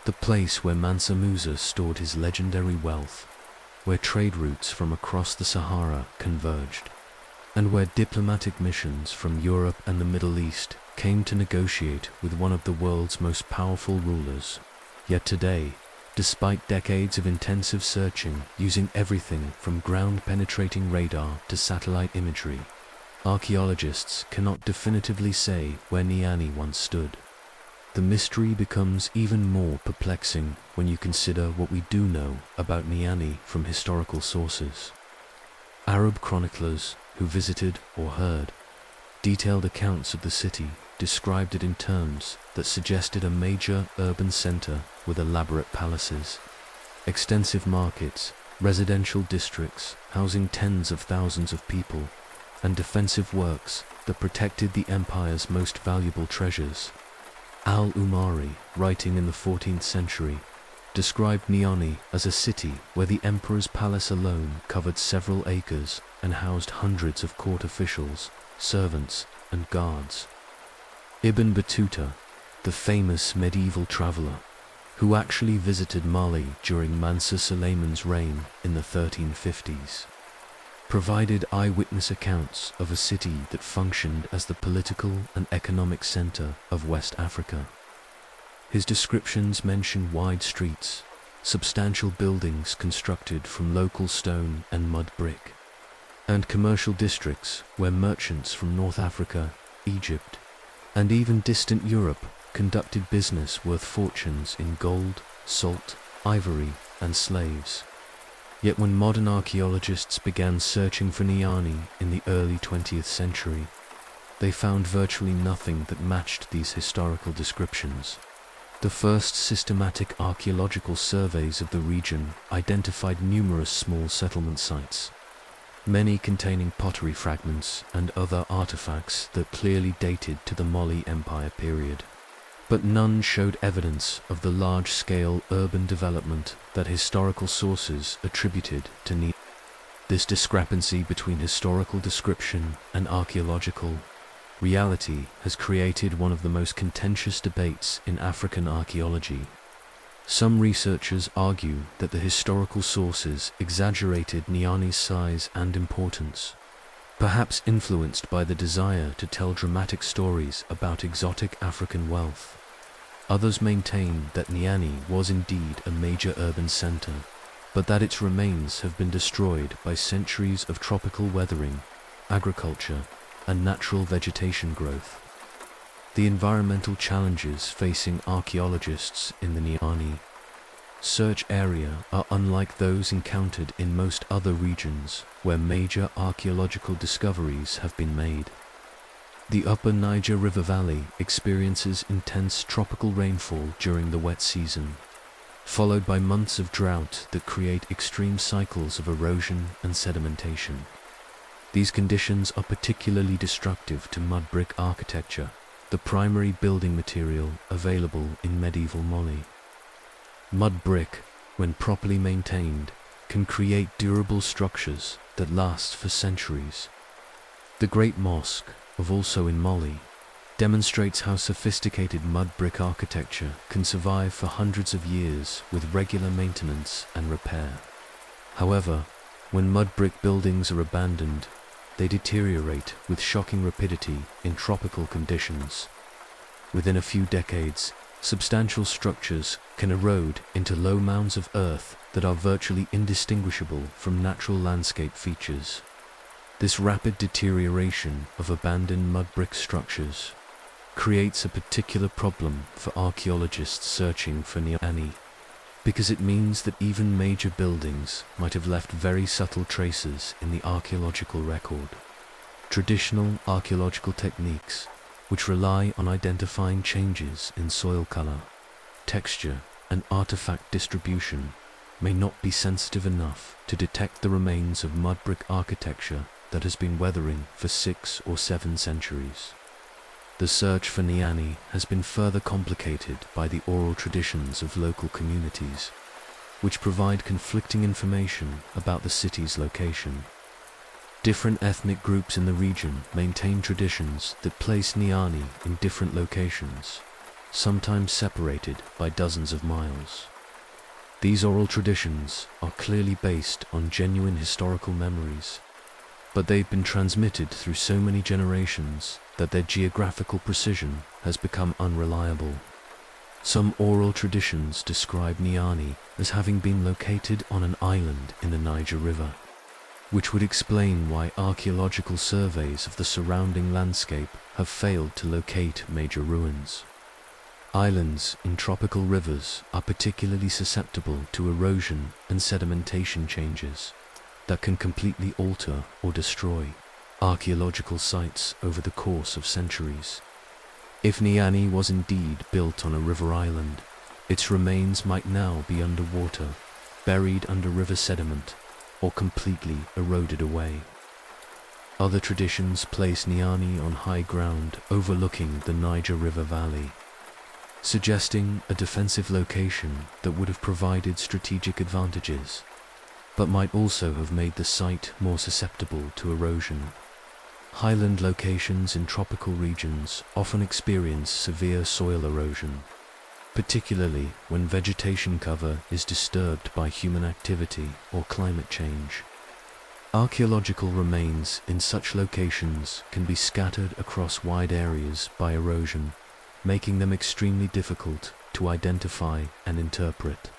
The place where Mansa Musa stored his legendary wealth, where trade routes from across the Sahara converged, and where diplomatic missions from Europe and the Middle East came to negotiate with one of the world's most powerful rulers. Yet today, despite decades of intensive searching using everything from ground-penetrating radar to satellite imagery, archaeologists cannot definitively say where Niani once stood. The mystery becomes even more perplexing when you consider what we do know about Niani from historical sources. Arab chroniclers who visited or heard detailed accounts of the city described it in terms that suggested a major urban center with elaborate palaces, extensive markets, residential districts housing tens of thousands of people, and defensive works that protected the empire's most valuable treasures. Al-Umari, writing in the 14th century, described Niani as a city where the emperor's palace alone covered several acres and housed hundreds of court officials, servants, and guards. Ibn Battuta, the famous medieval traveler, who actually visited Mali during Mansa Sulayman's reign in the 1350s, provided eyewitness accounts of a city that functioned as the political and economic center of West Africa. His descriptions mention wide streets, substantial buildings constructed from local stone and mud brick, and commercial districts where merchants from North Africa, Egypt, and even distant Europe conducted business worth fortunes in gold, salt, ivory, and slaves. Yet when modern archaeologists began searching for Niani in the early 20th century, they found virtually nothing that matched these historical descriptions. The first systematic archaeological surveys of the region identified numerous small settlement sites, many containing pottery fragments and other artifacts that clearly dated to the Mali Empire period. But none showed evidence of the large-scale urban development that historical sources attributed to Niani. This discrepancy between historical description and archaeological reality has created one of the most contentious debates in African archaeology. Some researchers argue that the historical sources exaggerated Niani's size and importance, perhaps influenced by the desire to tell dramatic stories about exotic African wealth. Others maintain that Niani was indeed a major urban center, but that its remains have been destroyed by centuries of tropical weathering, agriculture, and natural vegetation growth. The environmental challenges facing archaeologists in the Niani search area are unlike those encountered in most other regions where major archaeological discoveries have been made. The upper Niger River Valley experiences intense tropical rainfall during the wet season, followed by months of drought that create extreme cycles of erosion and sedimentation. These conditions are particularly destructive to mud brick architecture, the primary building material available in medieval Mali. Mud brick, when properly maintained, can create durable structures that last for centuries. The Great Mosque, also in Mali, demonstrates how sophisticated mud brick architecture can survive for hundreds of years with regular maintenance and repair. However, when mud brick buildings are abandoned, they deteriorate with shocking rapidity in tropical conditions. Within a few decades, substantial structures can erode into low mounds of earth that are virtually indistinguishable from natural landscape features. This rapid deterioration of abandoned mud brick structures creates a particular problem for archaeologists searching for Niani, because it means that even major buildings might have left very subtle traces in the archaeological record. Traditional archaeological techniques, which rely on identifying changes in soil color, texture, and artifact distribution, may not be sensitive enough to detect the remains of mud brick architecture that has been weathering for 6 or 7 centuries. The search for Niani has been further complicated by the oral traditions of local communities, which provide conflicting information about the city's location. Different ethnic groups in the region maintain traditions that place Niani in different locations, sometimes separated by dozens of miles. These oral traditions are clearly based on genuine historical memories, but they've been transmitted through so many generations that their geographical precision has become unreliable. Some oral traditions describe Niani as having been located on an island in the Niger River, which would explain why archaeological surveys of the surrounding landscape have failed to locate major ruins. Islands in tropical rivers are particularly susceptible to erosion and sedimentation changes that can completely alter or destroy archaeological sites over the course of centuries. If Niani was indeed built on a river island, its remains might now be underwater, buried under river sediment, or completely eroded away. Other traditions place Niani on high ground overlooking the Niger River Valley, suggesting a defensive location that would have provided strategic advantages, but might also have made the site more susceptible to erosion. Highland locations in tropical regions often experience severe soil erosion, particularly when vegetation cover is disturbed by human activity or climate change. Archaeological remains in such locations can be scattered across wide areas by erosion, making them extremely difficult to identify and interpret.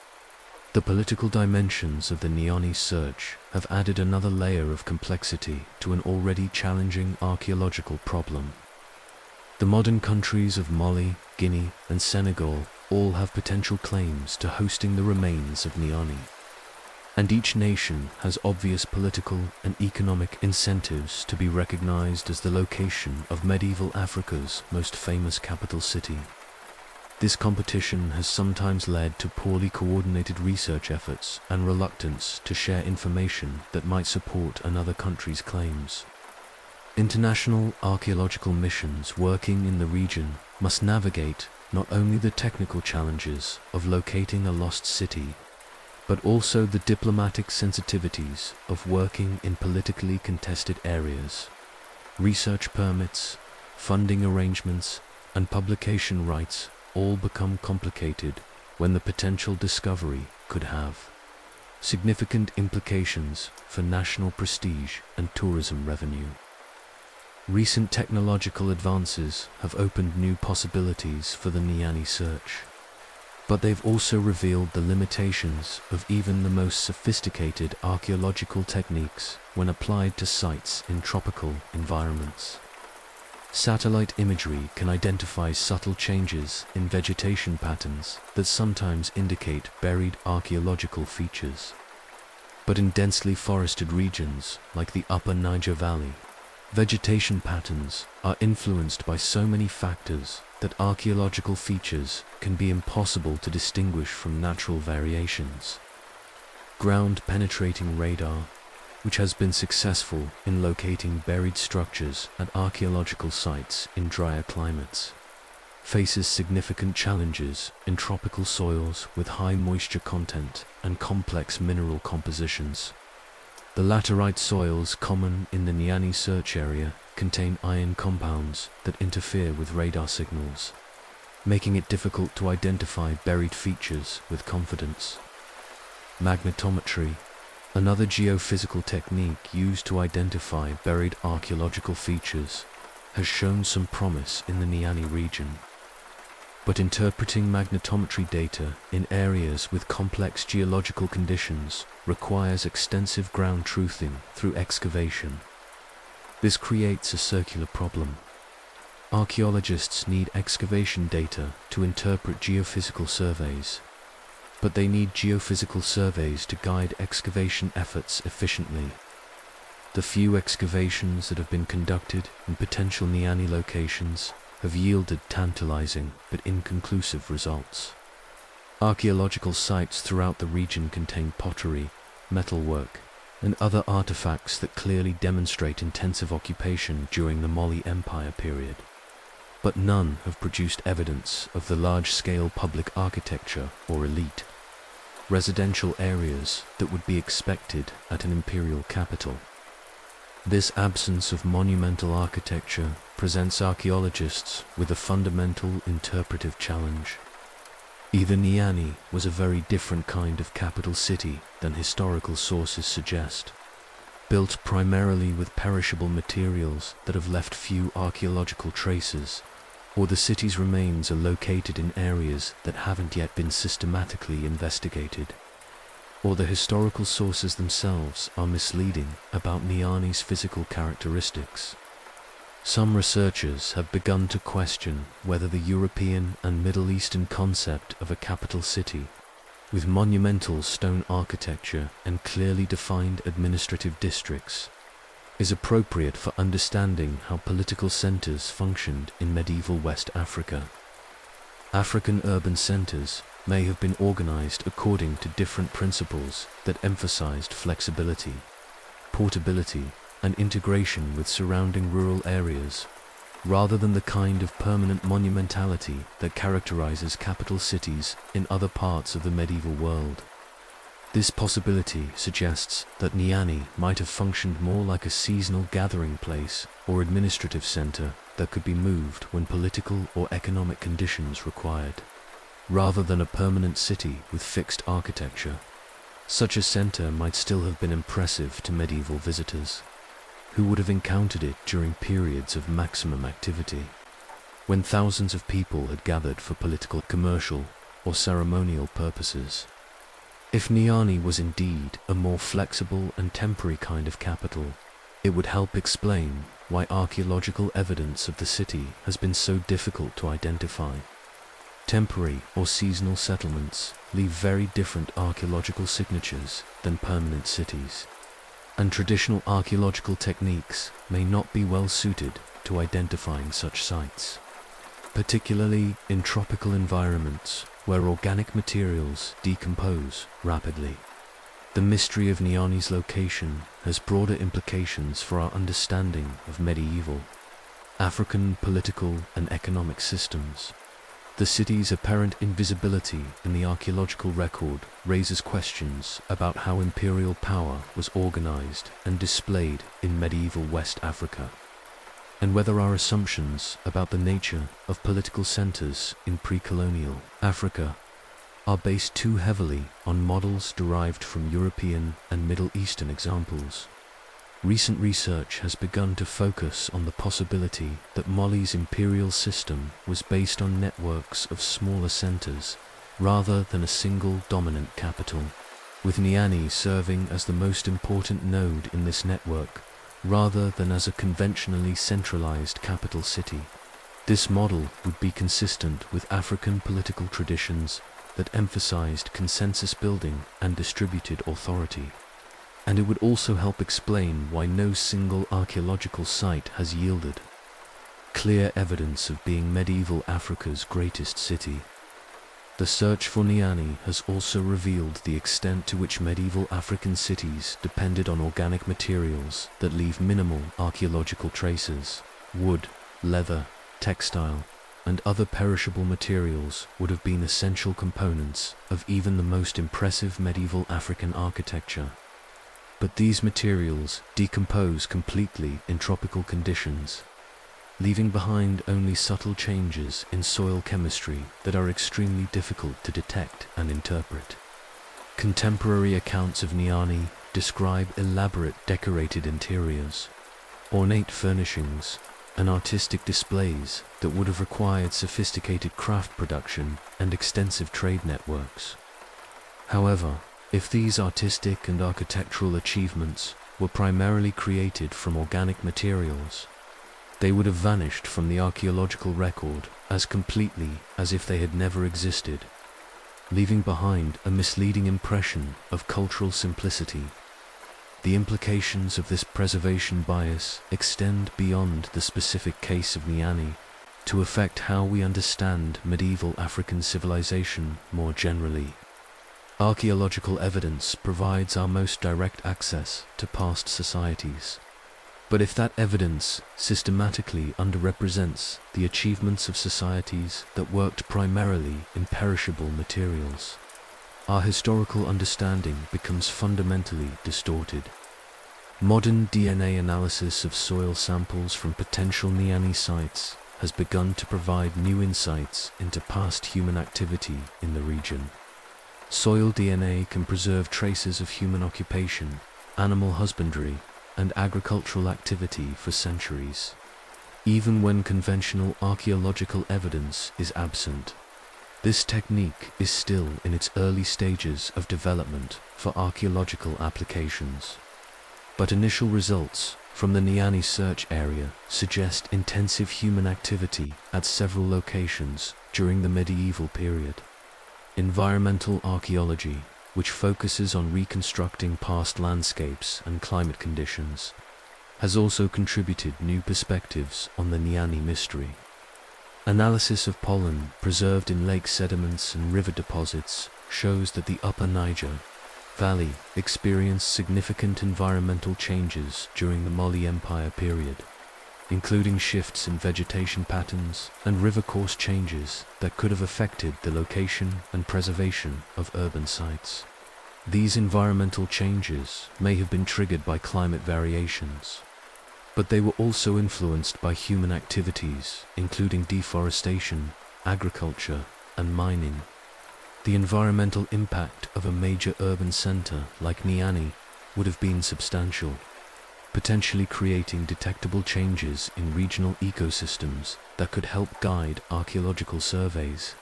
The political dimensions of the Niani search have added another layer of complexity to an already challenging archaeological problem. The modern countries of Mali, Guinea, and Senegal all have potential claims to hosting the remains of Niani, and each nation has obvious political and economic incentives to be recognized as the location of medieval Africa's most famous capital city. This competition has sometimes led to poorly coordinated research efforts and reluctance to share information that might support another country's claims. International archaeological missions working in the region must navigate not only the technical challenges of locating a lost city, but also the diplomatic sensitivities of working in politically contested areas. Research permits, funding arrangements, and publication rights all become complicated when the potential discovery could have significant implications for national prestige and tourism revenue. Recent technological advances have opened new possibilities for the Niani search, but they've also revealed the limitations of even the most sophisticated archaeological techniques when applied to sites in tropical environments. Satellite imagery can identify subtle changes in vegetation patterns that sometimes indicate buried archaeological features. But in densely forested regions like the Upper Niger Valley, vegetation patterns are influenced by so many factors that archaeological features can be impossible to distinguish from natural variations. Ground-penetrating radar, which has been successful in locating buried structures at archaeological sites in drier climates, faces significant challenges in tropical soils with high moisture content and complex mineral compositions. The laterite soils common in the Niani search area contain iron compounds that interfere with radar signals, making it difficult to identify buried features with confidence. Magnetometry, another geophysical technique used to identify buried archaeological features, has shown some promise in the Niani region. But interpreting magnetometry data in areas with complex geological conditions requires extensive ground truthing through excavation. This creates a circular problem. Archaeologists need excavation data to interpret geophysical surveys, but they need geophysical surveys to guide excavation efforts efficiently. The few excavations that have been conducted in potential Niani locations have yielded tantalizing but inconclusive results. Archaeological sites throughout the region contain pottery, metalwork, and other artifacts that clearly demonstrate intensive occupation during the Mali Empire period. But none have produced evidence of the large-scale public architecture or elite residential areas that would be expected at an imperial capital. This absence of monumental architecture presents archaeologists with a fundamental interpretive challenge. Either Niani was a very different kind of capital city than historical sources suggest, built primarily with perishable materials that have left few archaeological traces, or the city's remains are located in areas that haven't yet been systematically investigated, or the historical sources themselves are misleading about Niani's physical characteristics. Some researchers have begun to question whether the European and Middle Eastern concept of a capital city, with monumental stone architecture and clearly defined administrative districts, is appropriate for understanding how political centers functioned in medieval West Africa. African urban centers may have been organized according to different principles that emphasized flexibility, portability, and integration with surrounding rural areas, rather than the kind of permanent monumentality that characterizes capital cities in other parts of the medieval world. This possibility suggests that Niani might have functioned more like a seasonal gathering place or administrative center that could be moved when political or economic conditions required, rather than a permanent city with fixed architecture. Such a center might still have been impressive to medieval visitors, who would have encountered it during periods of maximum activity, when thousands of people had gathered for political, commercial, or ceremonial purposes. If Niani was indeed a more flexible and temporary kind of capital, it would help explain why archaeological evidence of the city has been so difficult to identify. Temporary or seasonal settlements leave very different archaeological signatures than permanent cities, and traditional archaeological techniques may not be well suited to identifying such sites, particularly in tropical environments where organic materials decompose rapidly. The mystery of Niani's location has broader implications for our understanding of medieval African political and economic systems. The city's apparent invisibility in the archaeological record raises questions about how imperial power was organized and displayed in medieval West Africa, and whether our assumptions about the nature of political centers in pre-colonial Africa are based too heavily on models derived from European and Middle Eastern examples. Recent research has begun to focus on the possibility that Mali's imperial system was based on networks of smaller centers rather than a single dominant capital, with Niani serving as the most important node in this network rather than as a conventionally centralized capital city. This model would be consistent with African political traditions that emphasized consensus building and distributed authority, and it would also help explain why no single archaeological site has yielded clear evidence of being medieval Africa's greatest city. The search for Niani has also revealed the extent to which medieval African cities depended on organic materials that leave minimal archaeological traces. Wood, leather, textile, and other perishable materials would have been essential components of even the most impressive medieval African architecture. But these materials decompose completely in tropical conditions, leaving behind only subtle changes in soil chemistry that are extremely difficult to detect and interpret. Contemporary accounts of Niani describe elaborate decorated interiors, ornate furnishings, and artistic displays that would have required sophisticated craft production and extensive trade networks. However, if these artistic and architectural achievements were primarily created from organic materials, they would have vanished from the archaeological record as completely as if they had never existed, leaving behind a misleading impression of cultural simplicity. The implications of this preservation bias extend beyond the specific case of Niani to affect how we understand medieval African civilization more generally. Archaeological evidence provides our most direct access to past societies. But if that evidence systematically underrepresents the achievements of societies that worked primarily in perishable materials, our historical understanding becomes fundamentally distorted. Modern DNA analysis of soil samples from potential Niani sites has begun to provide new insights into past human activity in the region. Soil DNA can preserve traces of human occupation, animal husbandry, and agricultural activity for centuries, even when conventional archaeological evidence is absent. This technique is still in its early stages of development for archaeological applications, but initial results from the Niani search area suggest intensive human activity at several locations during the medieval period. Environmental archaeology, which focuses on reconstructing past landscapes and climate conditions, has also contributed new perspectives on the Niani mystery. Analysis of pollen preserved in lake sediments and river deposits shows that the Upper Niger Valley experienced significant environmental changes during the Mali Empire period, including shifts in vegetation patterns and river course changes that could have affected the location and preservation of urban sites. These environmental changes may have been triggered by climate variations, but they were also influenced by human activities, including deforestation, agriculture, and mining. The environmental impact of a major urban center like Niani would have been substantial, potentially creating detectable changes in regional ecosystems that could help guide archaeological surveys,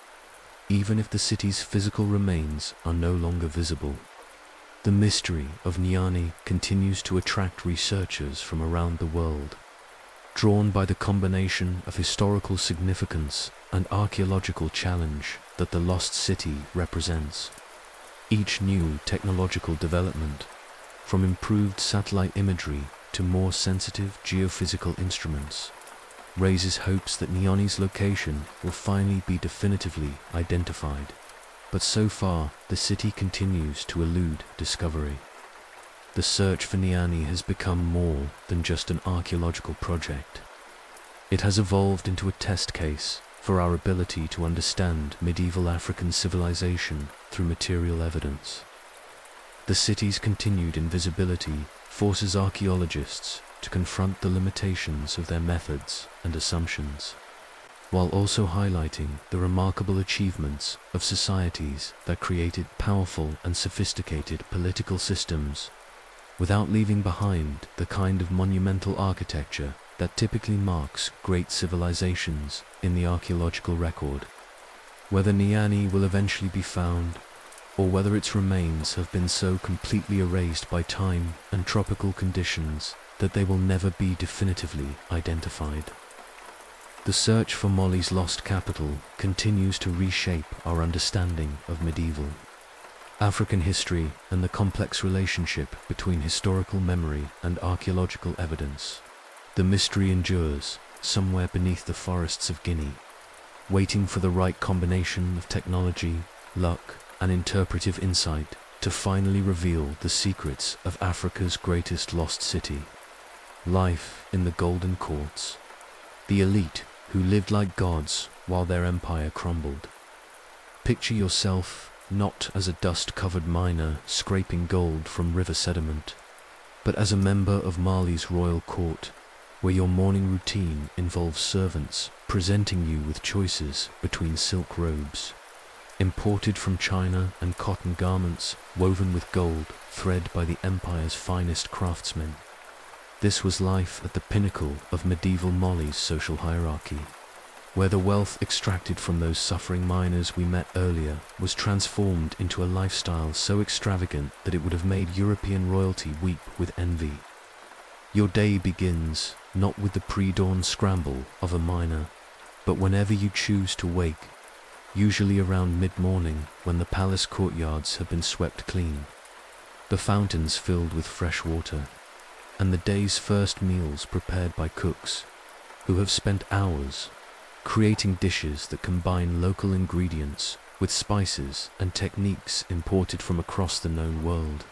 even if the city's physical remains are no longer visible. The mystery of Niani continues to attract researchers from around the world, drawn by the combination of historical significance and archaeological challenge that the lost city represents. Each new technological development, from improved satellite imagery to more sensitive geophysical instruments, raises hopes that Niani's location will finally be definitively identified. But so far, the city continues to elude discovery. The search for Niani has become more than just an archaeological project. It has evolved into a test case for our ability to understand medieval African civilization through material evidence. The city's continued invisibility forces archaeologists to confront the limitations of their methods and assumptions, while also highlighting the remarkable achievements of societies that created powerful and sophisticated political systems without leaving behind the kind of monumental architecture that typically marks great civilizations in the archaeological record. Whether Niani will eventually be found, or whether its remains have been so completely erased by time and tropical conditions that they will never be definitively identified. The search for Mali's lost capital continues to reshape our understanding of medieval African history and the complex relationship between historical memory and archaeological evidence. The mystery endures somewhere beneath the forests of Guinea, waiting for the right combination of technology, luck, and interpretive insight to finally reveal the secrets of Africa's greatest lost city. Life in the Golden Courts. The elite who lived like gods while their empire crumbled. Picture yourself not as a dust-covered miner scraping gold from river sediment, but as a member of Mali's royal court, where your morning routine involves servants presenting you with choices between silk robes, imported from China, and cotton garments woven with gold thread by the empire's finest craftsmen. This was life at the pinnacle of medieval Mali's social hierarchy, where the wealth extracted from those suffering miners we met earlier was transformed into a lifestyle so extravagant that it would have made European royalty weep with envy. Your day begins not with the pre-dawn scramble of a miner, but whenever you choose to wake, usually around mid-morning when the palace courtyards have been swept clean, the fountains filled with fresh water, and the day's first meals prepared by cooks who have spent hours creating dishes that combine local ingredients with spices and techniques imported from across the known world.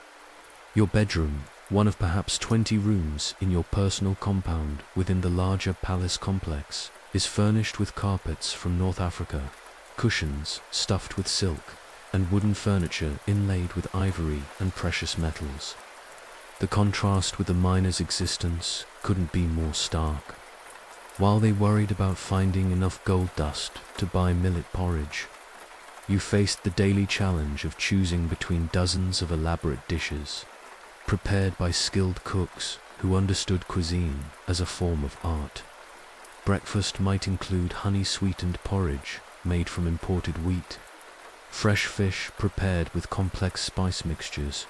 Your bedroom, one of perhaps 20 rooms in your personal compound within the larger palace complex, is furnished with carpets from North Africa, cushions stuffed with silk, and wooden furniture inlaid with ivory and precious metals. The contrast with the miners' existence couldn't be more stark. While they worried about finding enough gold dust to buy millet porridge, you faced the daily challenge of choosing between dozens of elaborate dishes, prepared by skilled cooks who understood cuisine as a form of art. Breakfast might include honey-sweetened porridge made from imported wheat, fresh fish prepared with complex spice mixtures,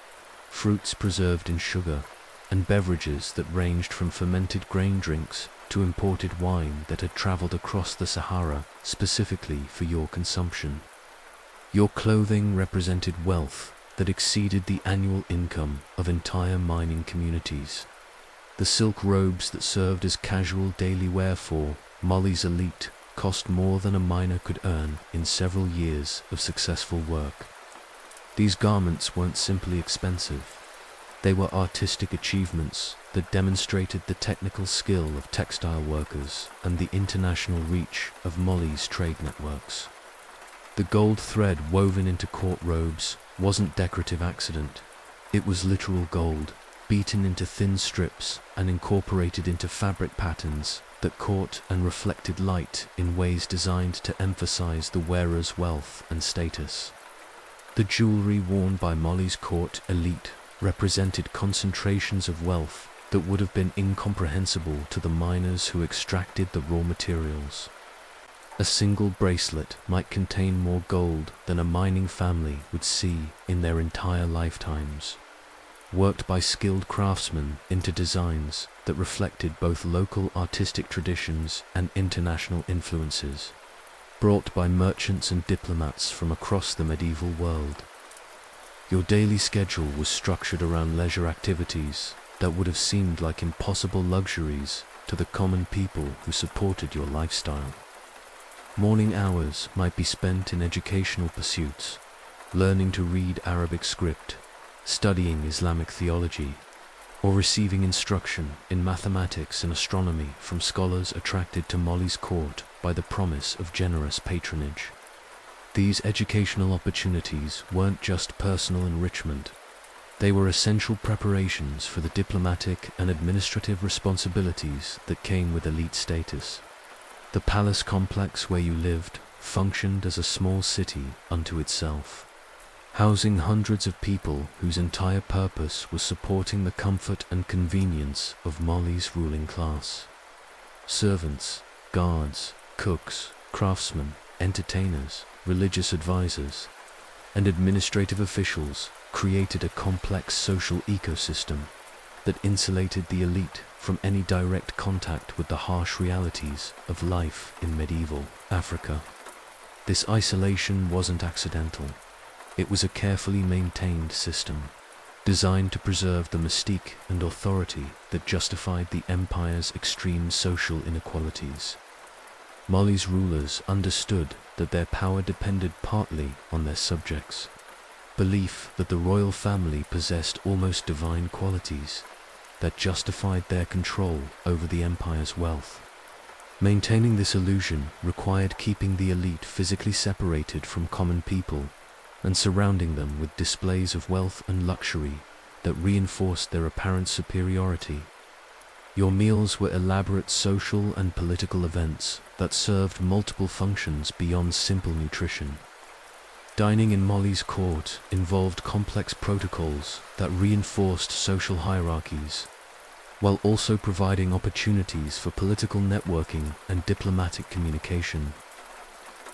fruits preserved in sugar, and beverages that ranged from fermented grain drinks to imported wine that had traveled across the Sahara specifically for your consumption. Your clothing represented wealth that exceeded the annual income of entire mining communities. The silk robes that served as casual daily wear for Mali's elite cost more than a miner could earn in several years of successful work. These garments weren't simply expensive. They were artistic achievements that demonstrated the technical skill of textile workers and the international reach of Mali's trade networks. The gold thread woven into court robes wasn't decorative accident. It was literal gold, beaten into thin strips and incorporated into fabric patterns that caught and reflected light in ways designed to emphasize the wearer's wealth and status. The jewelry worn by Mali's court elite represented concentrations of wealth that would have been incomprehensible to the miners who extracted the raw materials. A single bracelet might contain more gold than a mining family would see in their entire lifetimes, worked by skilled craftsmen into designs that reflected both local artistic traditions and international influences, brought by merchants and diplomats from across the medieval world. Your daily schedule was structured around leisure activities that would have seemed like impossible luxuries to the common people who supported your lifestyle. Morning hours might be spent in educational pursuits, learning to read Arabic script, studying Islamic theology, or receiving instruction in mathematics and astronomy from scholars attracted to Mali's court by the promise of generous patronage. These educational opportunities weren't just personal enrichment. They were essential preparations for the diplomatic and administrative responsibilities that came with elite status. The palace complex where you lived functioned as a small city unto itself, housing hundreds of people whose entire purpose was supporting the comfort and convenience of Mali's ruling class. Servants, guards, cooks, craftsmen, entertainers, religious advisors, and administrative officials created a complex social ecosystem that insulated the elite from any direct contact with the harsh realities of life in medieval Africa. This isolation wasn't accidental. It was a carefully maintained system, designed to preserve the mystique and authority that justified the empire's extreme social inequalities. Mali's rulers understood that their power depended partly on their subjects. Belief that the royal family possessed almost divine qualities that justified their control over the empire's wealth. Maintaining this illusion required keeping the elite physically separated from common people and surrounding them with displays of wealth and luxury that reinforced their apparent superiority. Your meals were elaborate social and political events that served multiple functions beyond simple nutrition. Dining in Mali's court involved complex protocols that reinforced social hierarchies, while also providing opportunities for political networking and diplomatic communication.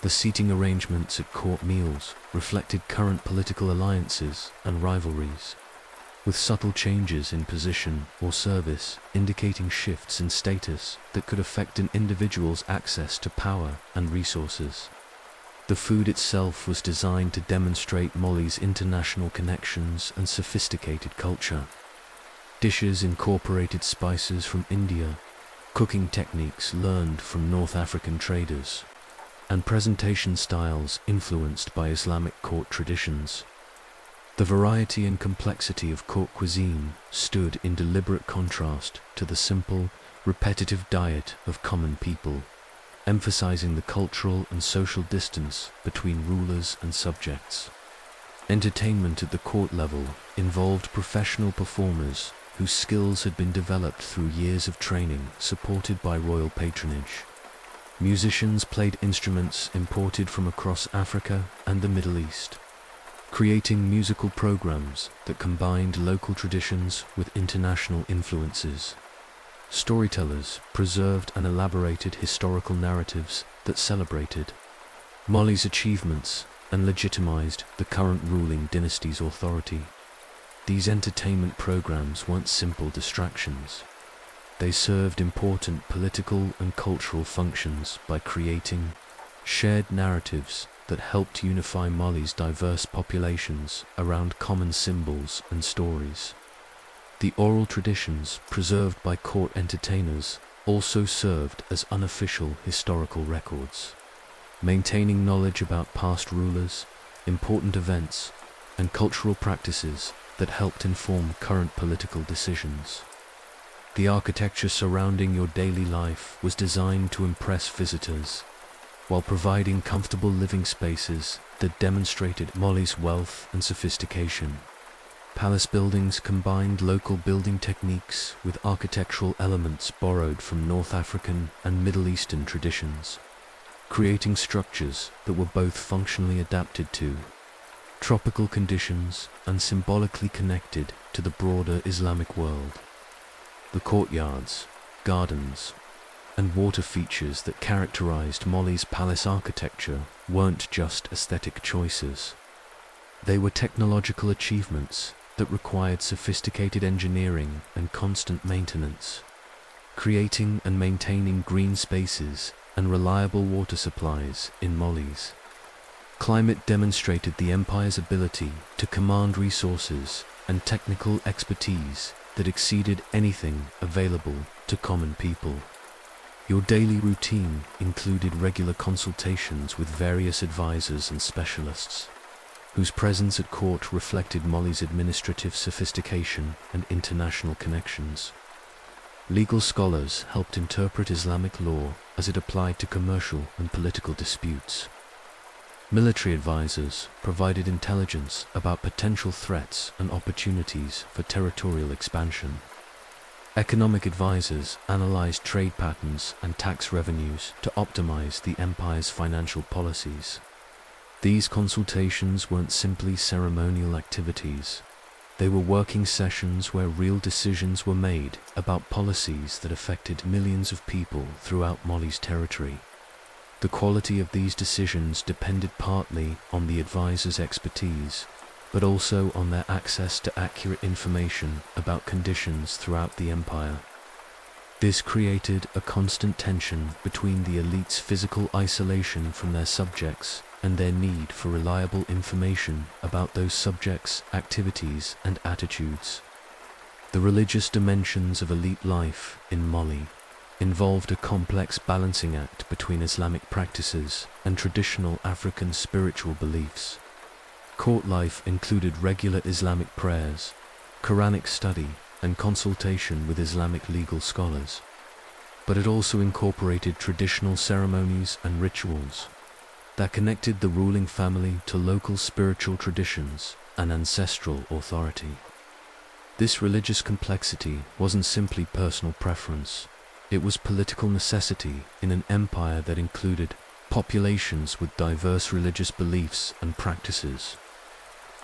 The seating arrangements at court meals reflected current political alliances and rivalries, with subtle changes in position or service indicating shifts in status that could affect an individual's access to power and resources. The food itself was designed to demonstrate Mali's international connections and sophisticated culture. Dishes incorporated spices from India, cooking techniques learned from North African traders, and presentation styles influenced by Islamic court traditions. The variety and complexity of court cuisine stood in deliberate contrast to the simple, repetitive diet of common people, emphasizing the cultural and social distance between rulers and subjects. Entertainment at the court level involved professional performers whose skills had been developed through years of training supported by royal patronage. Musicians played instruments imported from across Africa and the Middle East, creating musical programs that combined local traditions with international influences. Storytellers preserved and elaborated historical narratives that celebrated Mali's achievements and legitimized the current ruling dynasty's authority. These entertainment programs weren't simple distractions. They served important political and cultural functions by creating shared narratives that helped unify Mali's diverse populations around common symbols and stories. The oral traditions preserved by court entertainers also served as unofficial historical records, maintaining knowledge about past rulers, important events, and cultural practices that helped inform current political decisions. The architecture surrounding your daily life was designed to impress visitors, while providing comfortable living spaces that demonstrated Mali's wealth and sophistication. Palace buildings combined local building techniques with architectural elements borrowed from North African and Middle Eastern traditions, creating structures that were both functionally adapted to tropical conditions and symbolically connected to the broader Islamic world. The courtyards, gardens, and water features that characterized Mali's palace architecture weren't just aesthetic choices. They were technological achievements that required sophisticated engineering and constant maintenance, creating and maintaining green spaces and reliable water supplies in Mali's climate demonstrated the empire's ability to command resources and technical expertise that exceeded anything available to common people. Your daily routine included regular consultations with various advisors and specialists, whose presence at court reflected Mali's administrative sophistication and international connections. Legal scholars helped interpret Islamic law as it applied to commercial and political disputes. Military advisors provided intelligence about potential threats and opportunities for territorial expansion. Economic advisors analyzed trade patterns and tax revenues to optimize the empire's financial policies. These consultations weren't simply ceremonial activities. They were working sessions where real decisions were made about policies that affected millions of people throughout Mali's territory. The quality of these decisions depended partly on the advisors' expertise, but also on their access to accurate information about conditions throughout the empire. This created a constant tension between the elite's physical isolation from their subjects and their need for reliable information about those subjects' activities and attitudes. The religious dimensions of elite life in Mali involved a complex balancing act between Islamic practices and traditional African spiritual beliefs. Court life included regular Islamic prayers, Quranic study, and consultation with Islamic legal scholars, but it also incorporated traditional ceremonies and rituals that connected the ruling family to local spiritual traditions and ancestral authority. This religious complexity wasn't simply personal preference. It was political necessity in an empire that included populations with diverse religious beliefs and practices.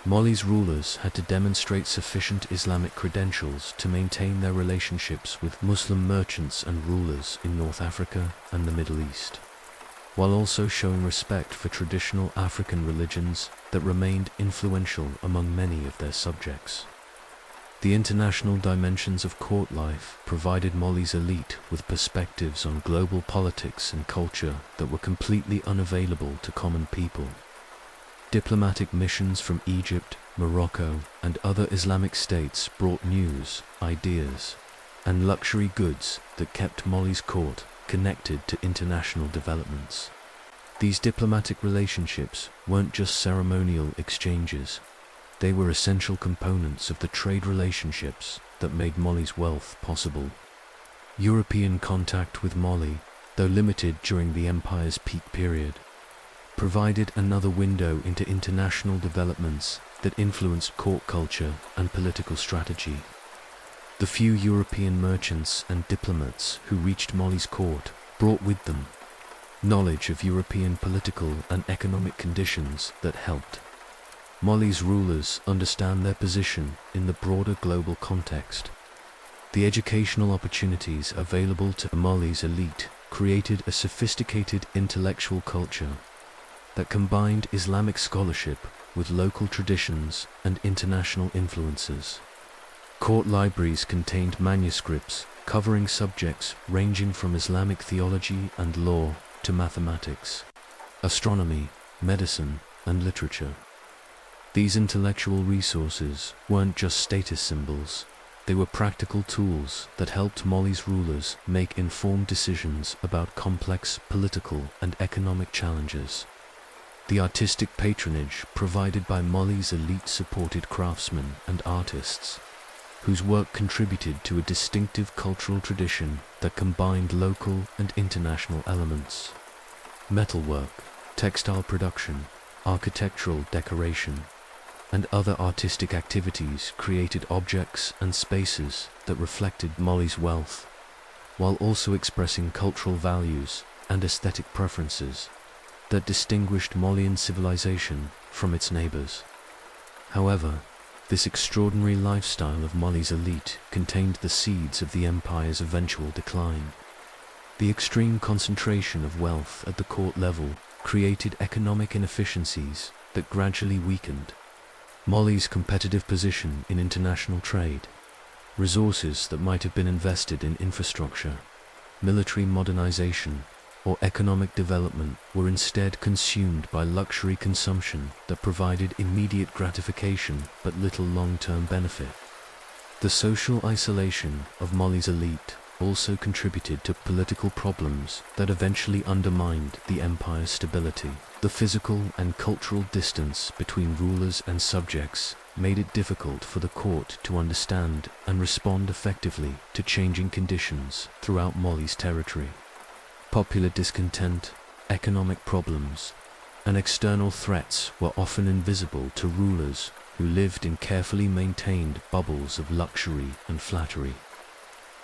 Mali's rulers had to demonstrate sufficient Islamic credentials to maintain their relationships with Muslim merchants and rulers in North Africa and the Middle East, while also showing respect for traditional African religions that remained influential among many of their subjects. The international dimensions of court life provided Mali's elite with perspectives on global politics and culture that were completely unavailable to common people. Diplomatic missions from Egypt, Morocco, and other Islamic states brought news, ideas, and luxury goods that kept Mali's court connected to international developments. These diplomatic relationships weren't just ceremonial exchanges. They were essential components of the trade relationships that made Mali's wealth possible. European contact with Mali, though limited during the empire's peak period, provided another window into international developments that influenced court culture and political strategy. The few European merchants and diplomats who reached Mali's court brought with them knowledge of European political and economic conditions that helped Mali's rulers understand their position in the broader global context. The educational opportunities available to Mali's elite created a sophisticated intellectual culture that combined Islamic scholarship with local traditions and international influences. Court libraries contained manuscripts covering subjects ranging from Islamic theology and law to mathematics, astronomy, medicine, and literature. These intellectual resources weren't just status symbols. They were practical tools that helped Mali's rulers make informed decisions about complex political and economic challenges. The artistic patronage provided by Mali's elite supported craftsmen and artists, whose work contributed to a distinctive cultural tradition that combined local and international elements. metalwork, textile production, architectural decoration, and other artistic activities created objects and spaces that reflected Mali's wealth, while also expressing cultural values and aesthetic preferences that distinguished Malian civilization from its neighbors. However, this extraordinary lifestyle of Mali's elite contained the seeds of the empire's eventual decline. The extreme concentration of wealth at the court level created economic inefficiencies that gradually weakened Mali's competitive position in international trade. Resources that might have been invested in infrastructure, military modernization, or economic development were instead consumed by luxury consumption that provided immediate gratification but little long-term benefit. The social isolation of Mali's elite also contributed to political problems that eventually undermined the empire's stability. The physical and cultural distance between rulers and subjects made it difficult for the court to understand and respond effectively to changing conditions throughout Mali's territory. Popular discontent, economic problems, and external threats were often invisible to rulers who lived in carefully maintained bubbles of luxury and flattery.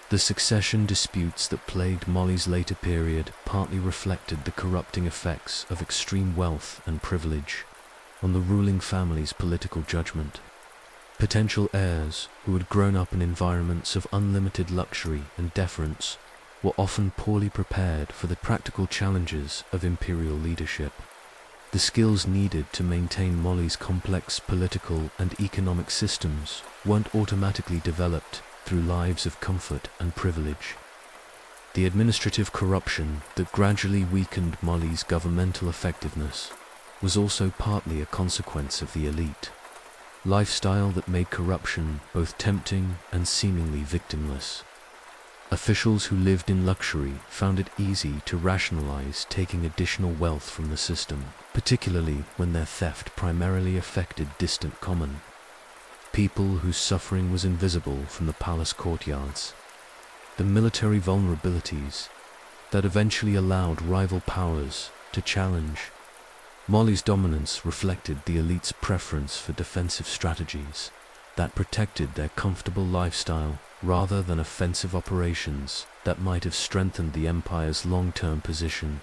The succession disputes that plagued Mali's later period partly reflected the corrupting effects of extreme wealth and privilege on the ruling family's political judgment. Potential heirs who had grown up in environments of unlimited luxury and deference were often poorly prepared for the practical challenges of imperial leadership. The skills needed to maintain Mali's complex political and economic systems weren't automatically developed through lives of comfort and privilege. The administrative corruption that gradually weakened Mali's governmental effectiveness was also partly a consequence of the elite lifestyle that made corruption both tempting and seemingly victimless. Officials who lived in luxury found it easy to rationalize taking additional wealth from the system, particularly when their theft primarily affected distant common people whose suffering was invisible from the palace courtyards. The military vulnerabilities that eventually allowed rival powers to challenge Mali's dominance reflected the elite's preference for defensive strategies that protected their comfortable lifestyle rather than offensive operations that might have strengthened the empire's long-term position.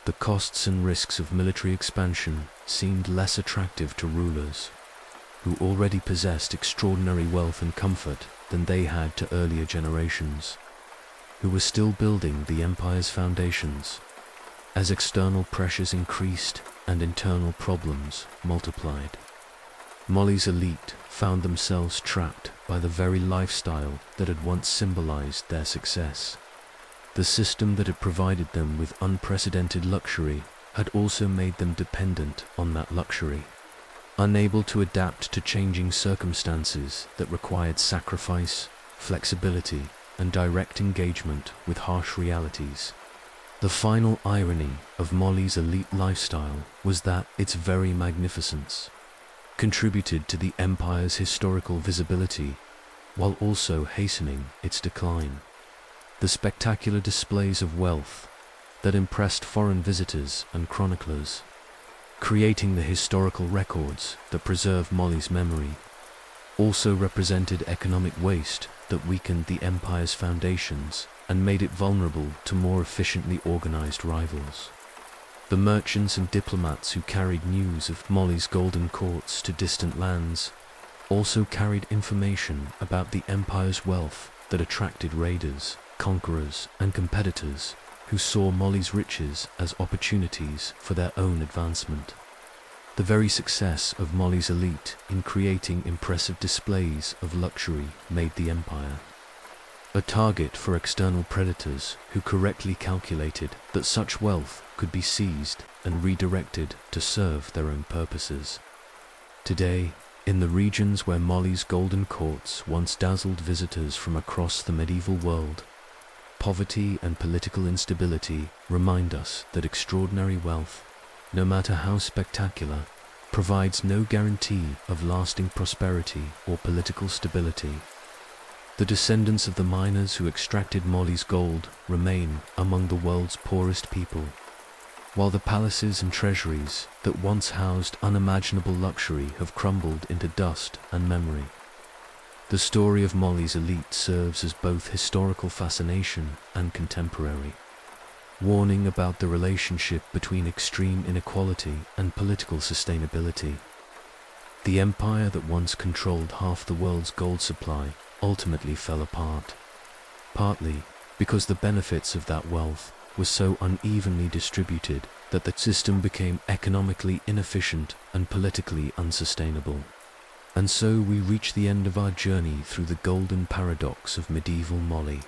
The costs and risks of military expansion seemed less attractive to rulers who already possessed extraordinary wealth and comfort than they had to earlier generations, who were still building the empire's foundations. As external pressures increased and internal problems multiplied, Mali's elite found themselves trapped by the very lifestyle that had once symbolized their success. The system that had provided them with unprecedented luxury had also made them dependent on that luxury, unable to adapt to changing circumstances that required sacrifice, flexibility, and direct engagement with harsh realities. The final irony of Mali's elite lifestyle was that its very magnificence contributed to the empire's historical visibility while also hastening its decline. The spectacular displays of wealth that impressed foreign visitors and chroniclers, creating the historical records that preserve Mali's memory, also represented economic waste that weakened the empire's foundations and made it vulnerable to more efficiently organized rivals. The merchants and diplomats who carried news of Mali's golden courts to distant lands also carried information about the empire's wealth that attracted raiders, conquerors, and competitors who saw Mali's riches as opportunities for their own advancement. The very success of Mali's elite in creating impressive displays of luxury made the empire a target for external predators who correctly calculated that such wealth could be seized and redirected to serve their own purposes. Today, in the regions where Mali's golden courts once dazzled visitors from across the medieval world, poverty and political instability remind us that extraordinary wealth, no matter how spectacular, provides no guarantee of lasting prosperity or political stability. The descendants of the miners who extracted Mali's gold remain among the world's poorest people, while the palaces and treasuries that once housed unimaginable luxury have crumbled into dust and memory. The story of Mali's elite serves as both historical fascination and contemporary, warning about the relationship between extreme inequality and political sustainability. The empire that once controlled half the world's gold supply ultimately fell apart, partly because the benefits of that wealth were so unevenly distributed that the system became economically inefficient and politically unsustainable. And so we reach the end of our journey through the golden paradox of medieval Mali,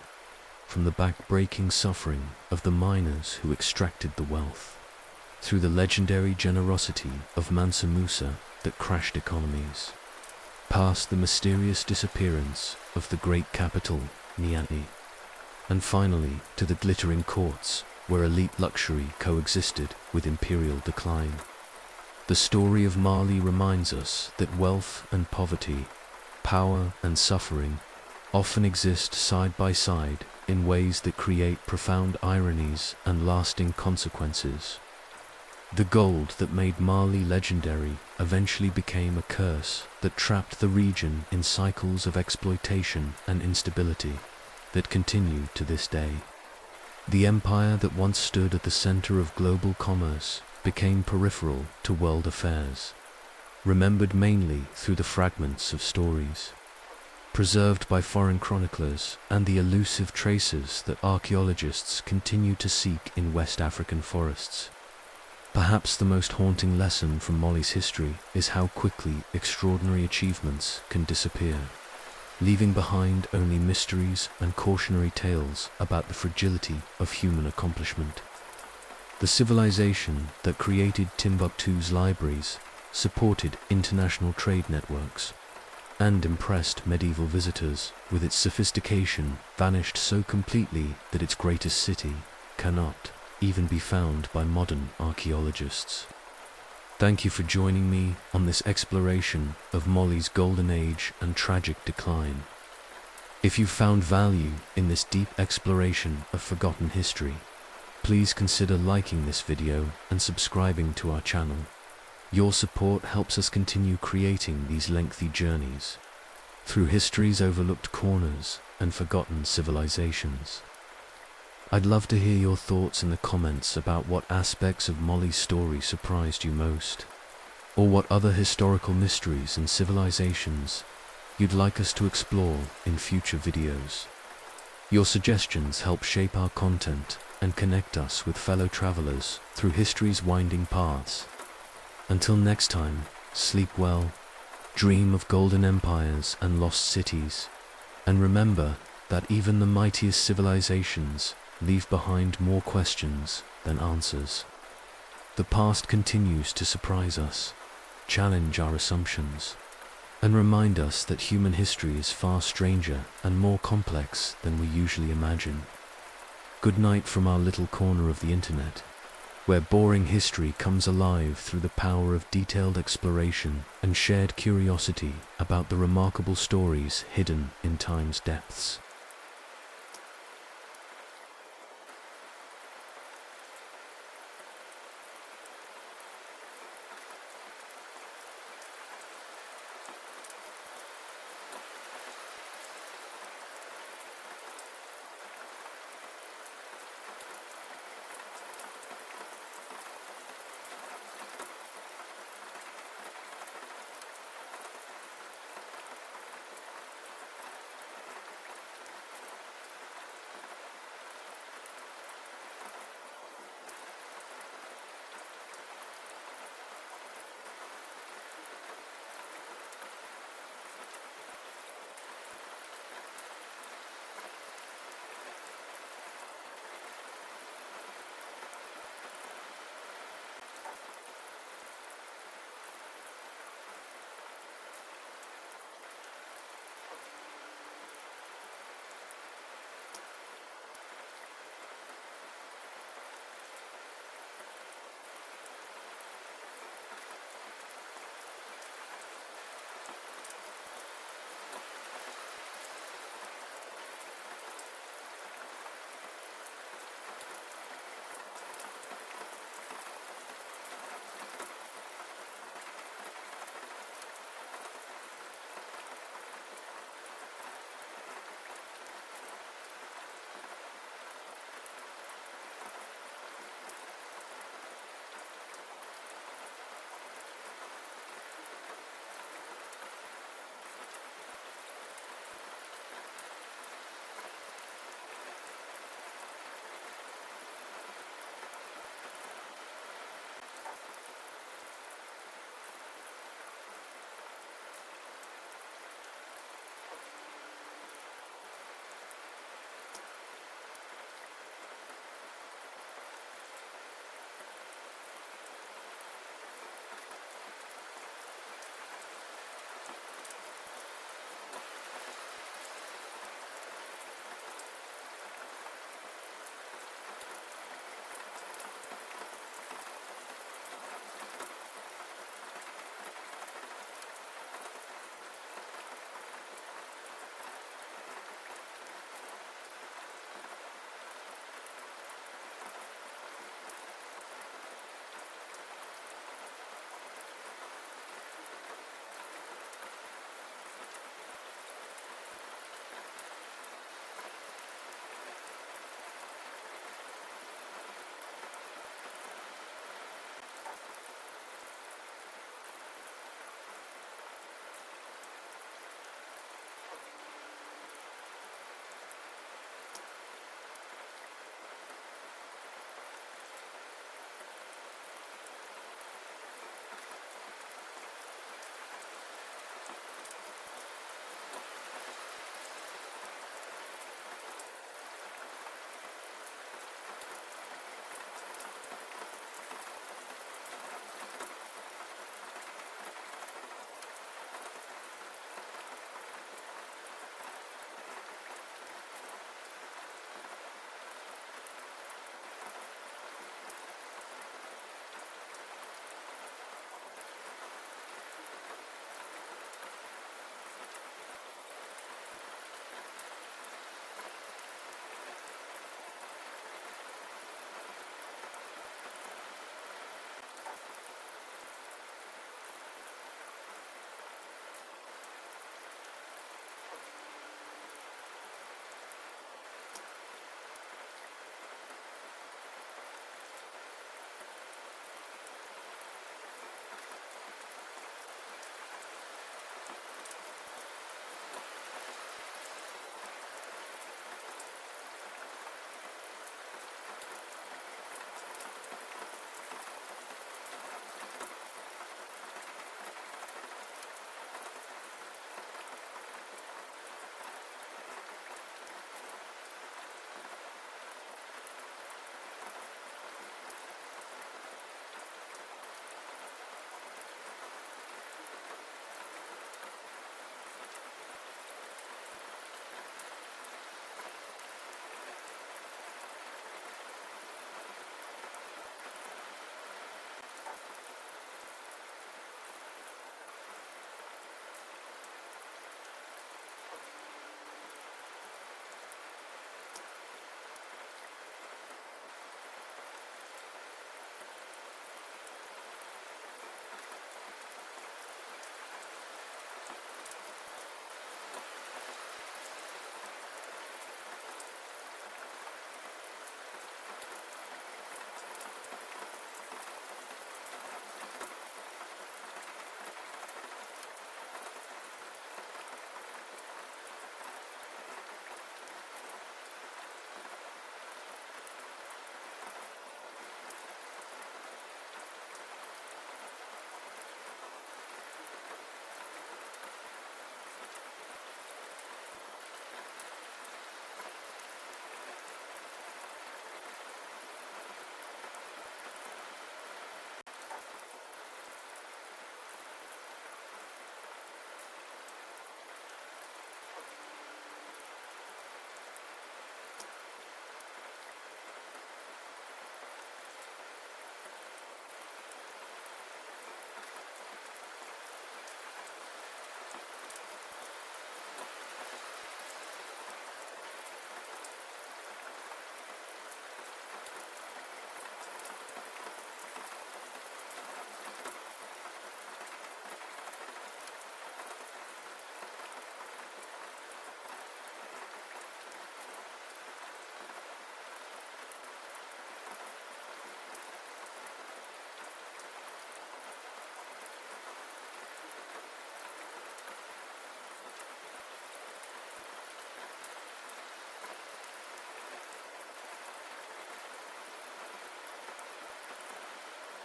from the back-breaking suffering of the miners who extracted the wealth, through the legendary generosity of Mansa Musa that crashed economies, past the mysterious disappearance of the great capital, Niani, and finally to the glittering courts where elite luxury coexisted with imperial decline. The story of Mali reminds us that wealth and poverty, power and suffering often exist side by side in ways that create profound ironies and lasting consequences. The gold that made Mali legendary eventually became a curse that trapped the region in cycles of exploitation and instability that continue to this day. The empire that once stood at the center of global commerce became peripheral to world affairs, remembered mainly through the fragments of stories, preserved by foreign chroniclers and the elusive traces that archaeologists continue to seek in West African forests. Perhaps the most haunting lesson from Mali's history is how quickly extraordinary achievements can disappear, leaving behind only mysteries and cautionary tales about the fragility of human accomplishment. The civilization that created Timbuktu's libraries, supported international trade networks, and impressed medieval visitors with its sophistication vanished so completely that its greatest city cannot even be found by modern archaeologists. Thank you for joining me on this exploration of Mali's golden age and tragic decline. If you found value in this deep exploration of forgotten history, please consider liking this video and subscribing to our channel. Your support helps us continue creating these lengthy journeys through history's overlooked corners and forgotten civilizations. I'd love to hear your thoughts in the comments about what aspects of Mali's story surprised you most, or what other historical mysteries and civilizations you'd like us to explore in future videos. Your suggestions help shape our content and connect us with fellow travelers through history's winding paths. Until next time, sleep well, dream of golden empires and lost cities, and remember that even the mightiest civilizations leave behind more questions than answers. The past continues to surprise us, challenge our assumptions, and remind us that human history is far stranger and more complex than we usually imagine. Good night from our little corner of the internet, where boring history comes alive through the power of detailed exploration and shared curiosity about the remarkable stories hidden in time's depths.